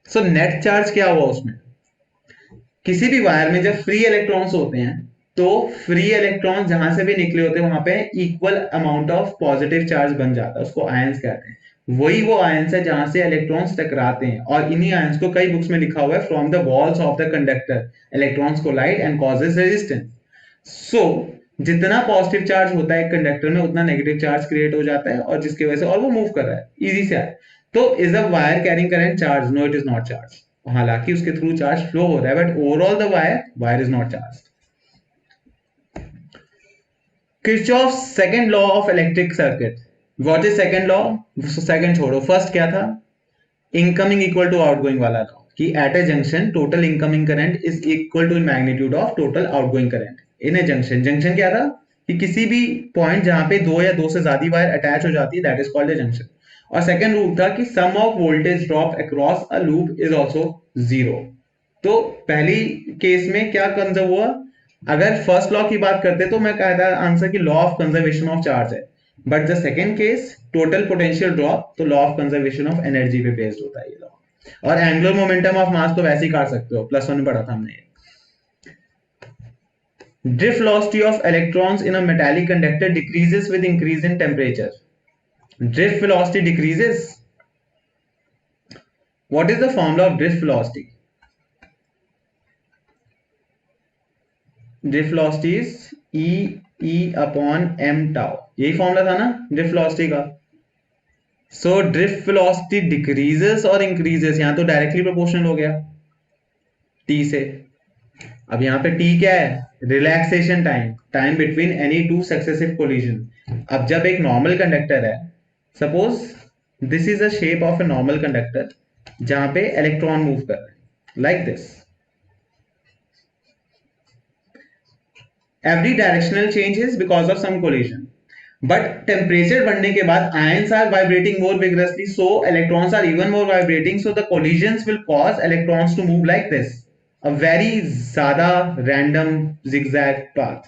[SPEAKER 1] सो नेट चार्ज क्या हुआ उसमें? किसी भी वायर में जब फ्री इलेक्ट्रॉन्स होते हैं तो फ्री इलेक्ट्रॉन्स जहां से भी निकले होते हैं वहां पे equal amount of positive charge बन जाता है, उसको आयंस कहते हैं। वही वो आयंस है जहां से इलेक्ट्रॉन्स टकराते हैं, और इन्हीं आयंस को कई बुक्स में लिखा हुआ है, from the walls of the conductor electrons collide and causes resistance. So जितना पॉजिटिव चार्ज होता है एक कंडक्टर में उतना नेगेटिव चार्ज क्रिएट हो जाता है, और जिसकी वजह से और वो मूव कर रहा है, इजी से है। तो is a wire carrying current charge? No, it is not charge. हालांकि उसके थ्रू चार्ज फ्लो हो रहा है, but overall the wire is not charge. Kirchhoff second law of electric circuit. What is second law? Second छोड़ो, first क्या था? Incoming equal to outgoing वाला law, कि at a junction total incoming current is equal to magnitude of total outgoing current in a junction. Junction क्या था? कि किसी भी पॉइंट जहां पे दो या दो से ज्यादा वायर अटैच हो जाती है, that is called a junction. और सेकंड रूल था कि sum of voltage drop across a loop is also zero. तो पहली केस में क्या कंजर्व हुआ? अगर फर्स्ट लॉ की बात करते तो मैं कहता आंसर की law of conservation of charge है, but the second case total potential drop, तो law of conservation of energy पे बेस्ड होता है ये लॉ। और एंगुलर मोमेंटम ऑफ मास तो वैसे ही काट सकते हो, प्लस वन में पढ़ा था हमने। Drift velocity of electrons in a metallic conductor decreases with increase in temperature. Drift velocity decreases. What is the formula of drift velocity? Drift velocity is E upon m tau. यही formula था ना drift velocity का? So drift velocity decreases और increases, यहां तो directly proportional हो गया t से। अब यहाँ पे t क्या है? Relaxation time, time between any two successive collision. अब जब एक नॉर्मल कंडक्टर है, suppose this is a shape of a normal conductor जहां पे इलेक्ट्रॉन मूव कर रहे हैं like this, every directional change is because of some collision, but temperature बढ़ने के बाद ions are vibrating more vigorously, so electrons are even more vibrating, so the collisions will cause electrons to move like this, a very ज्यादा random zigzag path.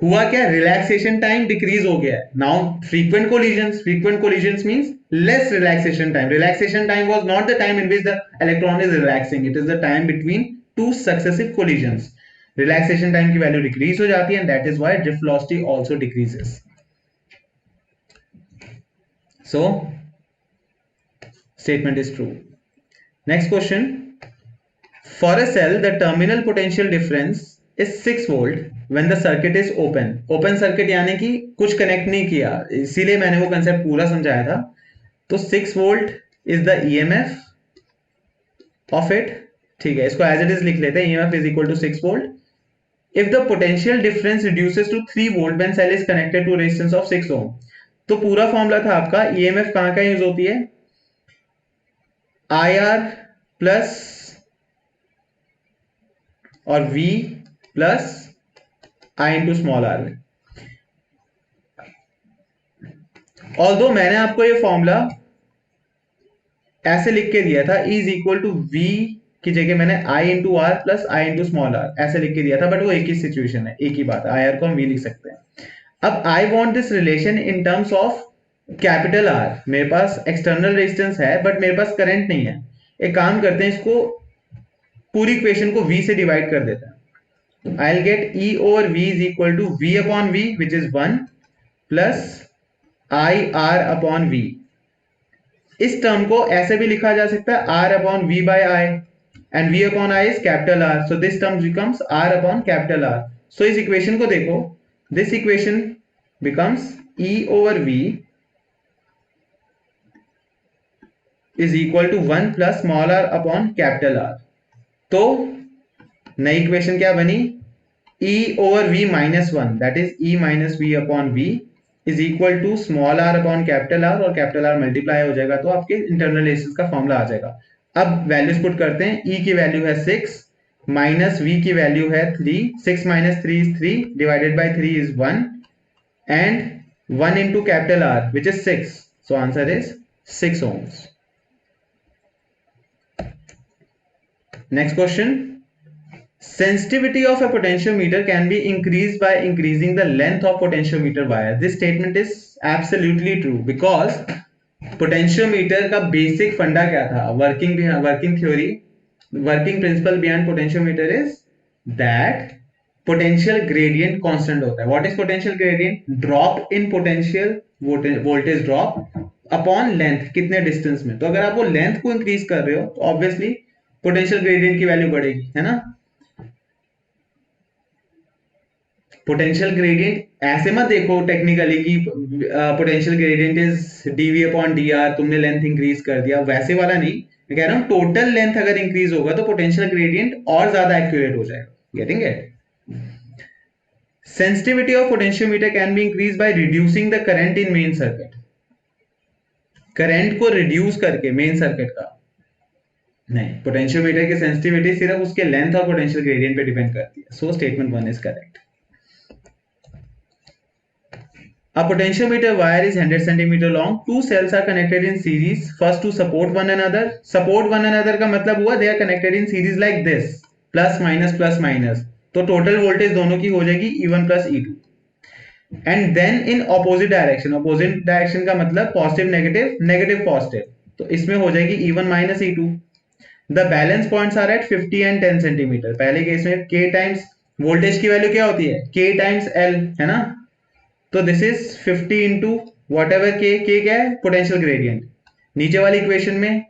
[SPEAKER 1] हुआ क्या? Relaxation time decrease हो गया है। Now frequent collisions means less relaxation time. Relaxation time was not the time in which the electron is relaxing, it is the time between two successive collisions. Relaxation time की value decrease हो जाती है, and that is why drift velocity also decreases. So statement is true. Next question. For a cell, the terminal potential difference is 6 volt when the circuit is open. Open circuit यानी कि कुछ connect नहीं किया, इसीलिए मैंने वो concept पूरा समझाया था। तो 6 volt is the EMF of it. ठीक है, इसको एज इट इज लिख लेते हैं, EMF is equal to 6 volt if the potential difference reduces to 3 volt when cell is connected to resistance of 6 ohm. तो पूरा फॉर्मूला था आपका, ईएमएफ कहां का यूज होती है? IR प्लस और V plus I into small r में। ऑल्दो मैंने आपको ये फॉर्मूला ऐसे लिख के दिया था, इज इक्वल टू V की जगह मैंने I into R plus I into small r ऐसे लिख के दिया था, बट वो एक ही सिचुएशन है, एक ही बात है, IR को हम V लिख सकते हैं। अब I want this relation in terms of capital R। मेरे पास एक्सटर्नल रेजिस्टेंस है बट मेरे पास करंट नहीं है। एक काम करते हैं, इसको पूरी इक्वेशन को V से डिवाइड कर देते हैं। I'll get E over V is equal to V upon V, which is 1 plus IR upon V। इस टर्म को ऐसे भी लिखा जा सकता है R upon V by I, and V upon I is capital R, so this term becomes R upon capital R। so इस equation को देखो, this equation becomes E over V is equal to 1 plus small r upon capital R। तो नई equation क्या बनी? E over V minus 1, that is E minus V upon V is equal to small r upon capital R, और capital R multiply हो जाएगा तो आपके internal resistance का फॉर्मूला आ जाएगा। अब वैल्यूज पुट करते हैं, E की वैल्यू है 6 माइनस V की वैल्यू है 3, 6 minus 3 is 3 divided by 3 is 1 and 1 into capital R which is 6, so answer is 6 ohms। Next question. Sensitivity of a potentiometer can be increased by increasing the length of potentiometer wire. This statement is absolutely true because potentiometer का basic फंडा क्या था, working theory, working principle behind potentiometer is that potential gradient constant होता है. What is potential gradient? Drop in potential voltage drop upon length, कितने distance में. तो अगर आप वो लेंथ को इंक्रीज कर रहे हो तो ऑब्वियसली पोटेंशियल ग्रेडियंट की वैल्यू बढ़ेगी, है ना. पोटेंशियल ग्रेडियंट ऐसे मत देखो टेक्निकली कि potential gradient is dV upon d r, तुमने लेंथ इंक्रीज कर दिया, वैसे वाला नहीं. मैं कह रहा हूं टोटल लेंथ अगर इंक्रीज होगा तो पोटेंशियल ग्रेडियंट और ज्यादा एक्यूरेट हो जाएगा. Getting it? Sensitivity of potentiometer can be increase by reducing the current in main circuit. Current को रिड्यूस करके मेन सर्किट का नहीं, पोटेंशियोमीटर की सेंसिटिविटी सिर्फ उसके लेंथ और पोटेंशियल ग्रेडियंट पे डिपेंड करती है. So statement 1 is correct. A potentiometer wire is 100 cm long. Two cells are connected in series. First to support one another. Support one another का मतलब हुआ they are connected in series like this. Plus minus. तो total voltage दोनों की हो जाएगी E1 plus E2. And then in opposite direction. Opposite direction का मतलब positive negative positive. तो इसमें हो जाएगी E1 minus E2. The balance points are at 50 and 10 cm. पहले केस में K times voltage की वैल्यू क्या होती है? K times L, है ना. तो this is 50 into what ever के क्या है? Potential gradient. नीचे वाली इक्वेशन में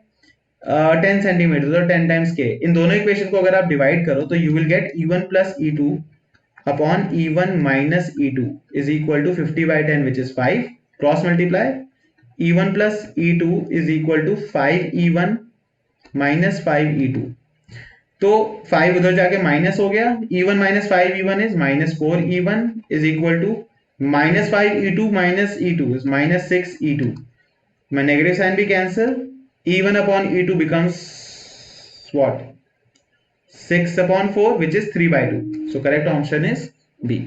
[SPEAKER 1] 10 सेंटीमीटर, तो 10 टाइम्स के. इन दोनों इक्वेशन को अगर आप डिवाइड करो तो you will get E1 plus E2 upon E1 minus E2 is equal to 50 by 10 which is 5. Cross multiply. E1 plus E2 is equal to 5E1 minus 5E2. तो 5 उधर जाके माइनस हो गया. E1 minus 5E1 is minus 4E1 is equal to minus 5E2 minus E2 is minus 6E2. My negative sign be cancel. E1 upon E2 becomes what? 6 upon 4, which is 3 by 2. So correct option is B.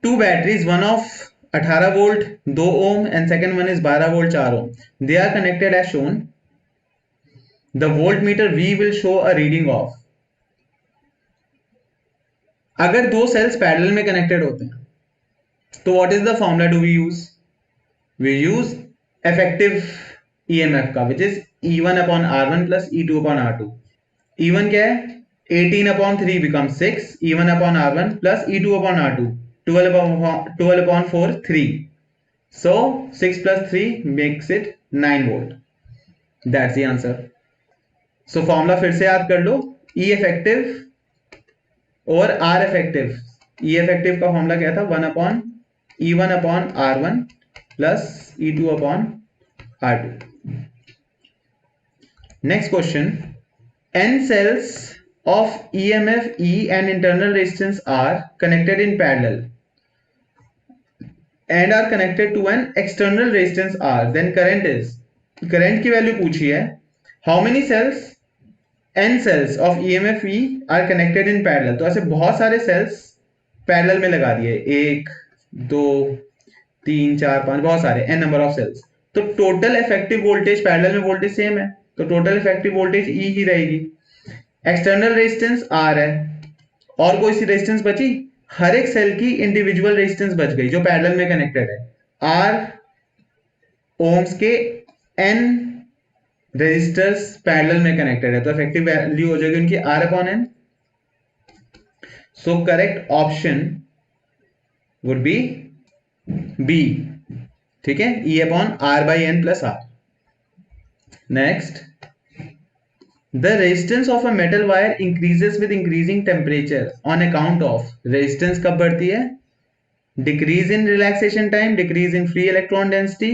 [SPEAKER 1] Two batteries, one of 18 volt 2 ohm and second one is 12 volt 4 ohm. They are connected as shown. The voltmeter V will show a reading of. अगर दो sales parallel में connected होते हैं तो what is the formula do we use? We use effective EMF का which is E1 upon R1 plus E2 upon R2. E1 क्या है? 18 अपॉन 3 become 6. E1 upon R1 plus E2 upon R2 12 upon 4 3. So 6 plus 3 makes it 9 volt. That's the answer. So formula फिर से याद कर लो. E effective और R effective. E effective का formula क्या था? 1 upon E1 upon R1 plus E2 upon R2. Next question. N cells of EMF E and internal resistance R connected in parallel and are connected to an external resistance R. Then current is. Current की value पूछी है. How many cells? N cells of EMF E are connected in parallel. तो ऐसे बहुत सारे sales parallel में लगा दिए. 1 2 3 4 5, बहुत सारे n नंबर ऑफ सेल्स. तो टोटल इफेक्टिव वोल्टेज पैरेलल में वोल्टेज सेम है तो टोटल इफेक्टिव वोल्टेज E ही रहेगी. एक्सटर्नल रेजिस्टेंस R है और कोई सी रेजिस्टेंस बची? हर एक सेल की इंडिविजुअल रेजिस्टेंस बच गई जो पैरेलल में कनेक्टेड है. R ओम्स के n रेजिस्टर्स पैरेलल में कनेक्टेड है तो इफेक्टिव वैल्यू हो जाएगी उनकी R upon n. So correct option would be B. ठीक है, E upon R by n plus R. Next. The resistance of a metal wire increases with increasing temperature on account of. resistance कब बढ़ती है? Decrease in relaxation time, decrease in free electron density.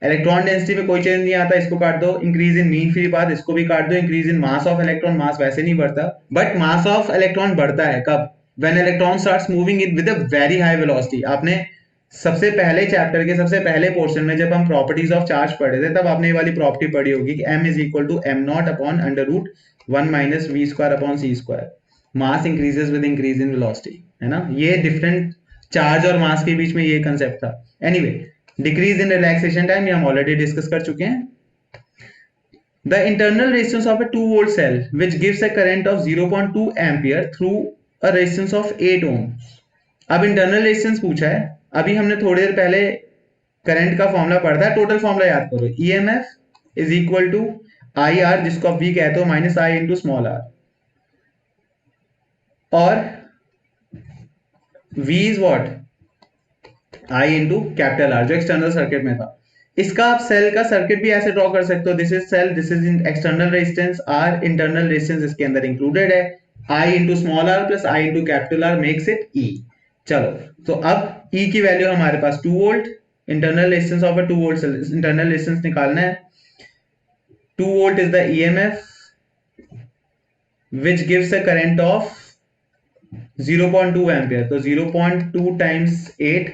[SPEAKER 1] Electron density में कोई change नहीं आता, इसको काट दो. Increase in mean free path, इसको भी काट दो. Increase in mass of electron, mass वैसे नहीं बढ़ता बट मास ऑफ इलेक्ट्रॉन बढ़ता है कब? When electron starts moving in with a very high velocity. आपने सबसे पहले चैप्टर के सबसे पहले पोर्शन में जब हम प्रॉपर्टीज ऑफ चार्ज पढ़े थे तब आपने ये वाली प्रॉपर्टी पढ़ी होगी कि m is equal to m naught upon under root 1 minus v square upon c square. Mass increases with increase in velocity, है ना. ये डिफरेंट चार्ज और मास के बीच में ये कंसेप्ट था. Anyway, decrease in relaxation time ये हम ऑलरेडी डिस्कस कर चुके हैं. The internal resistance of a 2 volt cell which gives a current of 0.2 ampere through a resistance of 8 ohms. अब इंटरनल रेजिस्टेंस पूछा है. अभी हमने थोड़ी देर पहले करंट का फॉर्मूला पढ़ा था. टोटल फॉर्मूला याद करो. EMF is equal to I R, जिसको आप वी कहते हो, minus I into small r, और V is what, I into capital R, जो एक्सटर्नल सर्किट में था. इसका आप सेल का सर्किट भी ऐसे ड्रॉ कर सकते हो. This is cell, this is external resistance R, internal resistance इसके अंदर इंक्लूडेड है. I into small r plus I into capital R makes it E. चलो, तो अब ई की वैल्यू हमारे पास 2 volt, internal resistance of a 2 volt cell, internal resistance निकालना है. 2 volt is the EMF which gives a current of 0.2 ampere. तो 0.2 times 8,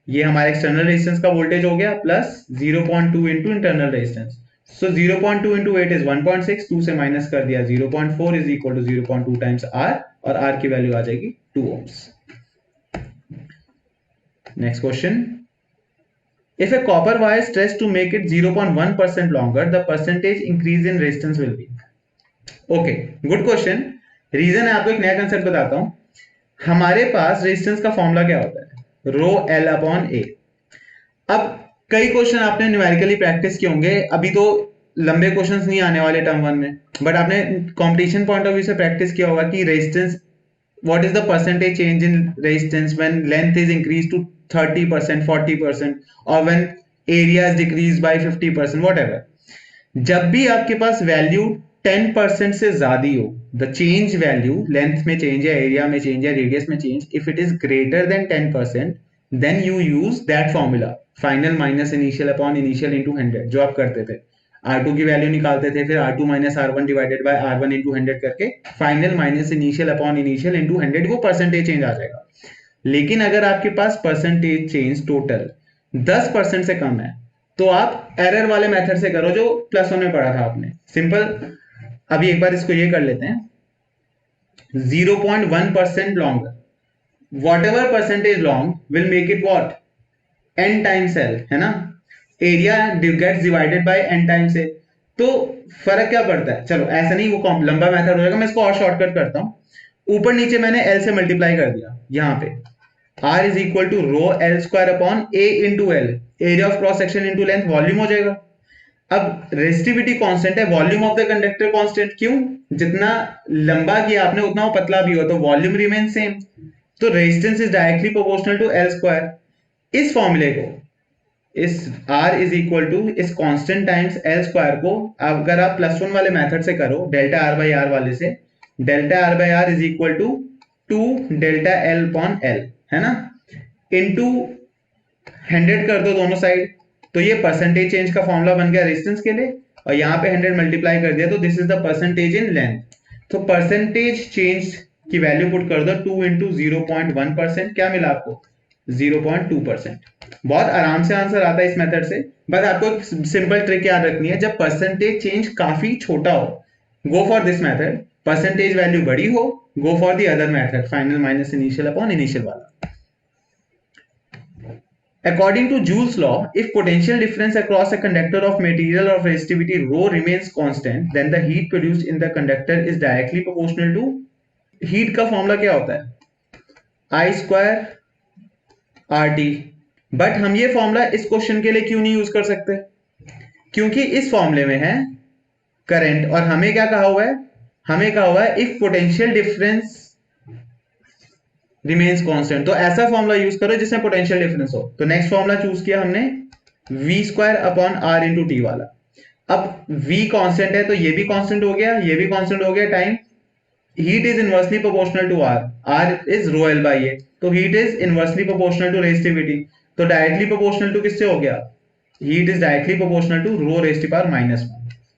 [SPEAKER 1] ये हमारे एक्सटर्नल रेजिस्टेंस का वोल्टेज हो गया, plus 0.2 into internal resistance. So 0.2 into 8 is 1.6, 2 से माइनस कर दिया 0.4 is equal to 0.2 times R, और आर की वैल्यू आ जाएगी 2 ohms. Next question. If a copper wire is stretched to make it 0.1% longer, the percentage increase in resistance will be. Okay, good question. Reason है, आपको एक नया concept बताता हूं. हमारे पास रेजिस्टेंस का फॉर्मूला क्या होता है? रो एल अपॉन ए. अब कई क्वेश्चन आपने न्यूमेरिकली प्रैक्टिस किए होंगे. अभी तो लंबे क्वेश्चंस नहीं आने वाले टर्म 1 में, बट आपने कंपटीशन पॉइंट ऑफ व्यू से प्रैक्टिस किया होगा कि resistance, what is the percentage change in resistance when length is increase to 30%, 40%, और when area is decrease by 50%, whatever. जब भी आपके पास वैल्यू 10% से ज्यादा हो, द चेंज वैल्यू, लेंथ में चेंज है, एरिया में चेंज है, रेडियस में change, if it is greater than 10%, then you use that formula, final minus initial upon initial into 100, जो आप करते थे. R2 की वैल्यू निकालते थे, फिर R2 minus R1 divided by R1 into 100 करके final minus initial upon initial into 100, वो परसेंटेज चेंज आ जाएगा. लेकिन अगर आपके पास परसेंटेज चेंज टोटल 10% से कम है, तो आप एरर वाले मेथड से करो, जो प्लस 1 में पढ़ा था आपने. सिंपल. अभी एक बार इसको ये कर लेते हैं. 0.1% longer, whatever percentage long will make it what, n times l, है ना. Area gets divided by n times a. तो फर्क क्या पड़ता है? चलो ऐसा नहीं, वो लंबा मेथड हो जाएगा, मैं इसको और शॉर्टकट करता हूं. ऊपर नीचे मैंने l से मल्टीप्लाई कर दिया. यहां पे r is equal to rho L square upon a into L, area of cross section into length, volume हो जाएगा. अब रेजिस्टिविटी कांस्टेंट है, volume of the conductor constant. क्यों? जितना लंबा किया आपने उतना वो पतला भी हो, तो वॉल्यूम रिमेन सेम. तो resistance is directly proportional to L square. इस फॉर्मूले को, इस r इज इक्वल टू इस कांस्टेंट टाइम्स एल स्क्वायर को, अगर आप प्लस 1 वाले मेथड से करो, डेल्टा r बाई आर वाले से, delta r by R is equal to 2 delta l upon l, है ना, इनटू 100 कर दो दोनों साइड. तो ये परसेंटेज चेंज का फॉर्मूला बन गया रेजिस्टेंस के लिए, और यहाँ पे 100 मल्टीप्लाई कर दिया, तो this is the percentage in length. तो परसेंटेज चेंज की वैल्यू पुट कर दो, 2 इंटू 0.1%, क्या मिला आपको? 0.2%. बहुत आराम से आंसर आता है इस मेथड से. बस आपको एक सिंपल ट्रिक याद रखनी है, जब परसेंटेज चेंज काफी छोटा हो, go for this method. Percentage value बड़ी हो, go for the other method, final minus initial upon initial वाला. According to Joule's law, if potential difference across a conductor of material of resistivity rho remains constant, then the heat produced in the conductor is directly proportional to. heat का formula क्या होता है? I square RT. But हम ये formula इस question के लिए क्यों नहीं यूज कर सकते? क्योंकि इस फॉर्मूले में है करंट, और हमें क्या कहा हुआ है? हमें कहा हुआ है if potential difference remains constant. तो ऐसा फॉर्मूला यूज करो जिसमें पोटेंशियल डिफरेंस हो. तो नेक्स्ट फॉर्मूला चूज किया हमने, v square upon r into T वाला. अब v कांस्टेंट है, तो ये भी कांस्टेंट हो गया, ये भी कांस्टेंट हो गया. Time, heat is inversely proportional to r, r is rho L by A, तो heat is inversely proportional to resistivity. तो डायरेक्टली प्रोपोर्शनल टू किससे हो गया? Heat is directly proportional to rho raised to power -1,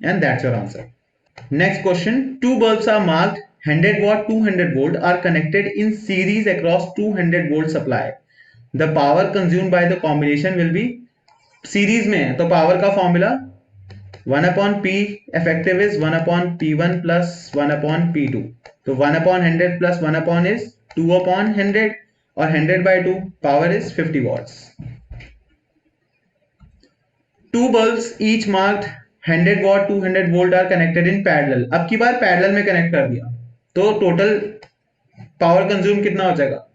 [SPEAKER 1] and that's your answer. Next question. 2 bulbs are marked 100 watt, 200 volt are connected in series across 200 volt supply. The power consumed by the combination will be, series में है तो power का formula 1 upon P effective is 1 upon P1 plus 1 upon P2. तो 1 upon 100 plus 1 upon is 2 upon 100, और 100 by 2 power is 50 watts. 2 bulbs each marked 100 what 200 volt are connected in parallel. अब की बार parallel में connect कर दिया तो total power consume कितना हो जाएगा?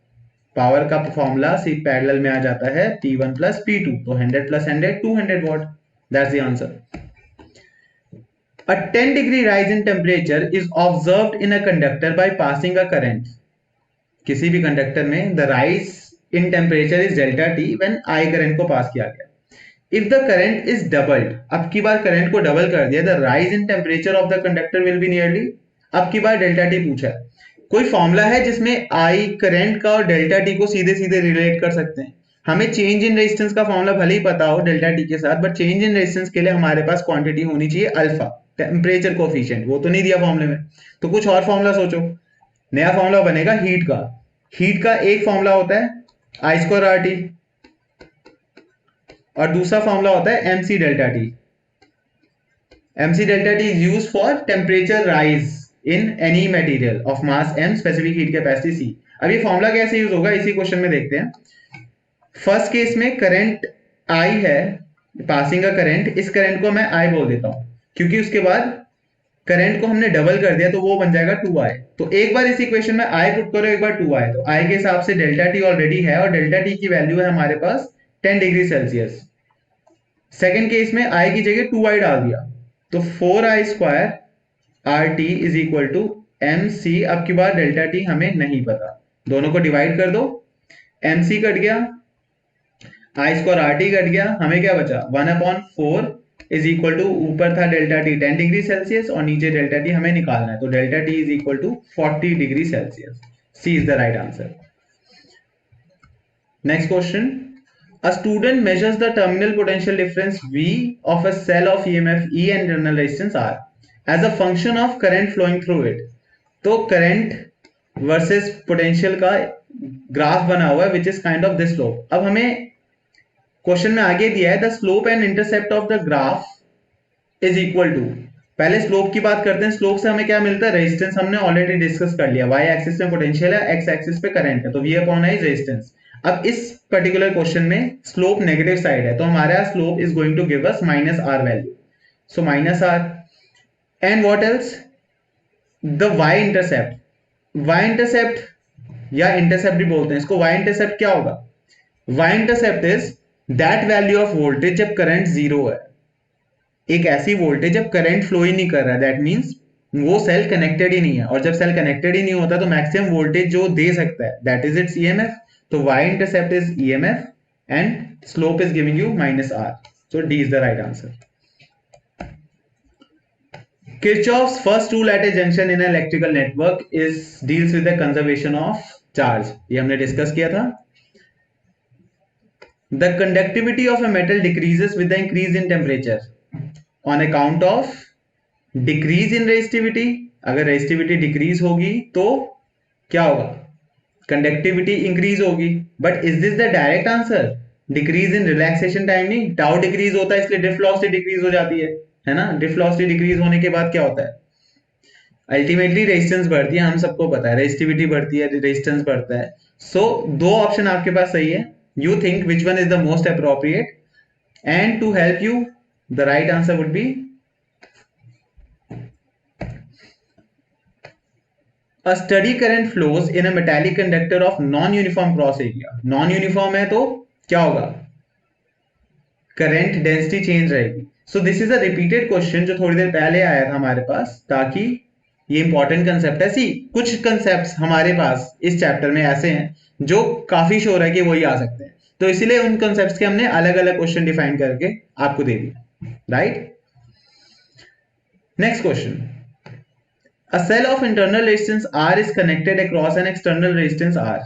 [SPEAKER 1] पावर का फॉर्मूला सी पैरेलल में आ जाता है P1 प्लस P2, तो 100 plus 100 200 what. That's the answer. A 10-degree rise in temperature is observed in a conductor by passing a current. किसी भी कंडक्टर में the rise in temperature is delta T when I current को पास किया गया। If the current is doubled, अब की बार current को double कर दिया, the rise in temperature of the conductor will be nearly, अब की बार डेल्टा टी पूछा है। कोई फॉर्मूला है जिसमें आई करंट का और डेल्टा टी को सीधे सीधे रिलेट कर सकते हैं। हमें चेंज इन रेजिस्टेंस का फॉर्मूला भले ही पता हो डेल्टा टी के साथ, बट चेंज इन रेजिस्टेंस के लिए हमारे पास क्वांटिटी होनी चाहिए अल्फा, टेम्परेचर कोफिशिएंट, वो तो नहीं दिया फॉर्मूले में, तो कुछ और फॉर्मूला सोचो। नया फॉर्मूला बनेगा हीट का। हीट का एक फॉर्मूला होता है आई स्क्वायर आर टी और दूसरा फॉर्मूला होता है MC delta T. MC delta T is used for temperature rise in any material of mass m, specific heat capacity c। अब ये फॉर्मूला कैसे यूज होगा इसी क्वेश्चन में देखते हैं। फर्स्ट केस में करंट I है, पासिंग अ करंट, इस करंट को मैं I बोल देता हूं क्योंकि उसके बाद करंट को हमने डबल कर दिया तो वो बन जाएगा 2I। तो एक बार इस इक्वेशन में I पुट करो, एक बार 2I, तो I के हिसाब से डेल्टा टी ऑलरेडी है और डेल्टा टी की वैल्यू है हमारे पास 10 डिग्री सेल्सियस। सेकेंड केस में I की जगह 2I डाल दिया तो 4I square R T is equal to M C. अब की बार डेल्टा टी हमें नहीं पता, दोनों को डिवाइड कर दो, एम सी कट गया, आई स्क्वायर आर टी कट गया, हमें क्या बचा 1/4 इज इक्वल टू, ऊपर था डेल्टा टी 10 डिग्री सेल्सियस और नीचे डेल्टा टी हमें निकालना है, तो delta T is equal to 40 degree Celsius. C is the right answer. Next question, a student measures the terminal potential difference V of a cell of EMF E and internal resistance R as a function of current flowing through it। तो current versus potential का graph बना हुआ है which is kind of this slope. अब हमें question में आगे दिया है the slope and intercept of the graph is equal to, पहले स्लोप की बात करते हैं। स्लोप से हमें क्या मिलता है? रेजिस्टेंस हमने ऑलरेडी डिस्कस कर लिया, वाई एक्सिस में पोटेंशियल है, एक्स एक्सिस पे करंट है, तो वी अपॉन आई रेजिस्टेंस। अब इस पर्टिकुलर क्वेश्चन में स्लोप नेगेटिव साइड है तो हमारा slope is going to give us minus R value, so minus R. And what else? The Y intercept, Y intercept या इंटरसेप्ट भी बोलते हैं इसको, वाई इंटरसेप्ट क्या होगा? Y intercept is that value of voltage जब करंट जीरो है, एक ऐसी वोल्टेज जब करंट फ्लो ही नहीं कर रहा है, दैट मींस वो सेल कनेक्टेड ही नहीं है, और जब सेल कनेक्टेड ही नहीं होता तो मैक्सिमम वोल्टेज जो दे सकता है दैट इज इट्स ईएमएफ। तो y intercept is EMF and slope is giving you minus R. So D is the right answer. Kirchhoff's first rule at a junction in an electrical network deals with the conservation of charge. ये हमने discuss किया था। The conductivity of a metal decreases with the increase in temperature on account of decrease in resistivity। अगर resistivity decrease होगी तो क्या होगा? Conductivity increase होगी। But is this the direct answer? Decrease in relaxation time नहीं, tau decrease होता है इसलिए ड्रिफ्ट वेलोसिटी डिक्रीज हो जाती है ना। ड्रिफ्ट वेलोसिटी डिक्रीज होने के बाद क्या होता है? अल्टीमेटली रेजिस्टेंस बढ़ती है, हम सबको पता है, रेजिस्टिविटी बढ़ती है, रेजिस्टेंस बढ़ता है। सो दो ऑप्शन आपके पास सही है। You think which one is the most appropriate, and to help you the right answer would be A steady current flows in a metallic conductor of non-uniform cross area। Non-uniform है तो क्या होगा? Current density change रहेगी। So this is a repeated question जो थोड़ी देर पहले आया था हमारे पास, ताकि ये इंपॉर्टेंट कंसेप्ट है। सी कुछ कंसेप्ट्स हमारे पास इस चैप्टर में ऐसे हैं जो काफी श्योर है कि वही आ सकते हैं, तो इसीलिए उन कंसेप्ट्स के हमने अलग अलग क्वेश्चन डिफाइन करके आपको दे दिए, right. Next question, A cell of internal resistance R is connected across an external resistance R।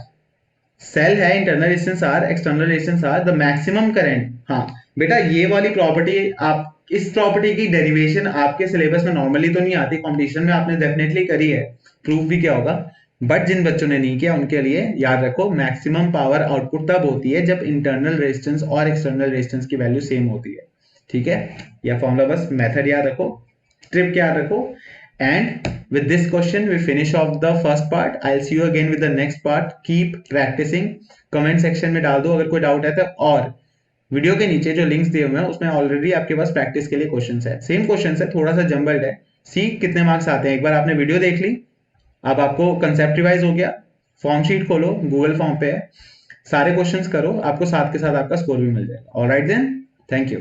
[SPEAKER 1] Cell है, internal resistance R, external resistance R, the maximum current. हाँ बेटा, ये वाली प्रॉपर्टी, आप इस प्रॉपर्टी की डेरिवेशन आपके सिलेबस में नॉर्मली तो नहीं आती, कंपटीशन में आपने डेफिनेटली करी है, प्रूफ भी किया होगा, बट जिन बच्चों ने नहीं किया उनके लिए याद रखो, मैक्सिमम पावर आउटपुट तब होती है जब इंटरनल रेजिस्टेंस और एक्सटर्नल रेजिस्टेंस की वैल्यू सेम होती है, ठीक है। यह फॉर्मूला, बस मेथड याद रखो, ट्रिप याद रखो। And with this question we finish off the first part. I'll see you again with the next part. Keep practicing. Comment section में डाल दो अगर कोई डाउट है तो, और वीडियो के नीचे जो लिंक्स दिए हुए हैं उसमें ऑलरेडी आपके पास प्रैक्टिस के लिए क्वेश्चंस है, सेम क्वेश्चंस है, थोड़ा सा जंबल्ड है। सी कितने मार्क्स आते हैं, एक बार आपने वीडियो देख ली, अब आपको कंसेप्ट रिवाइज हो गया, फॉर्म शीट खोलो, गूगल फॉर्म पे है, सारे क्वेश्चंस करो, आपको साथ के साथ आपका स्कोर भी मिल जाएगा। Alright then, thank you.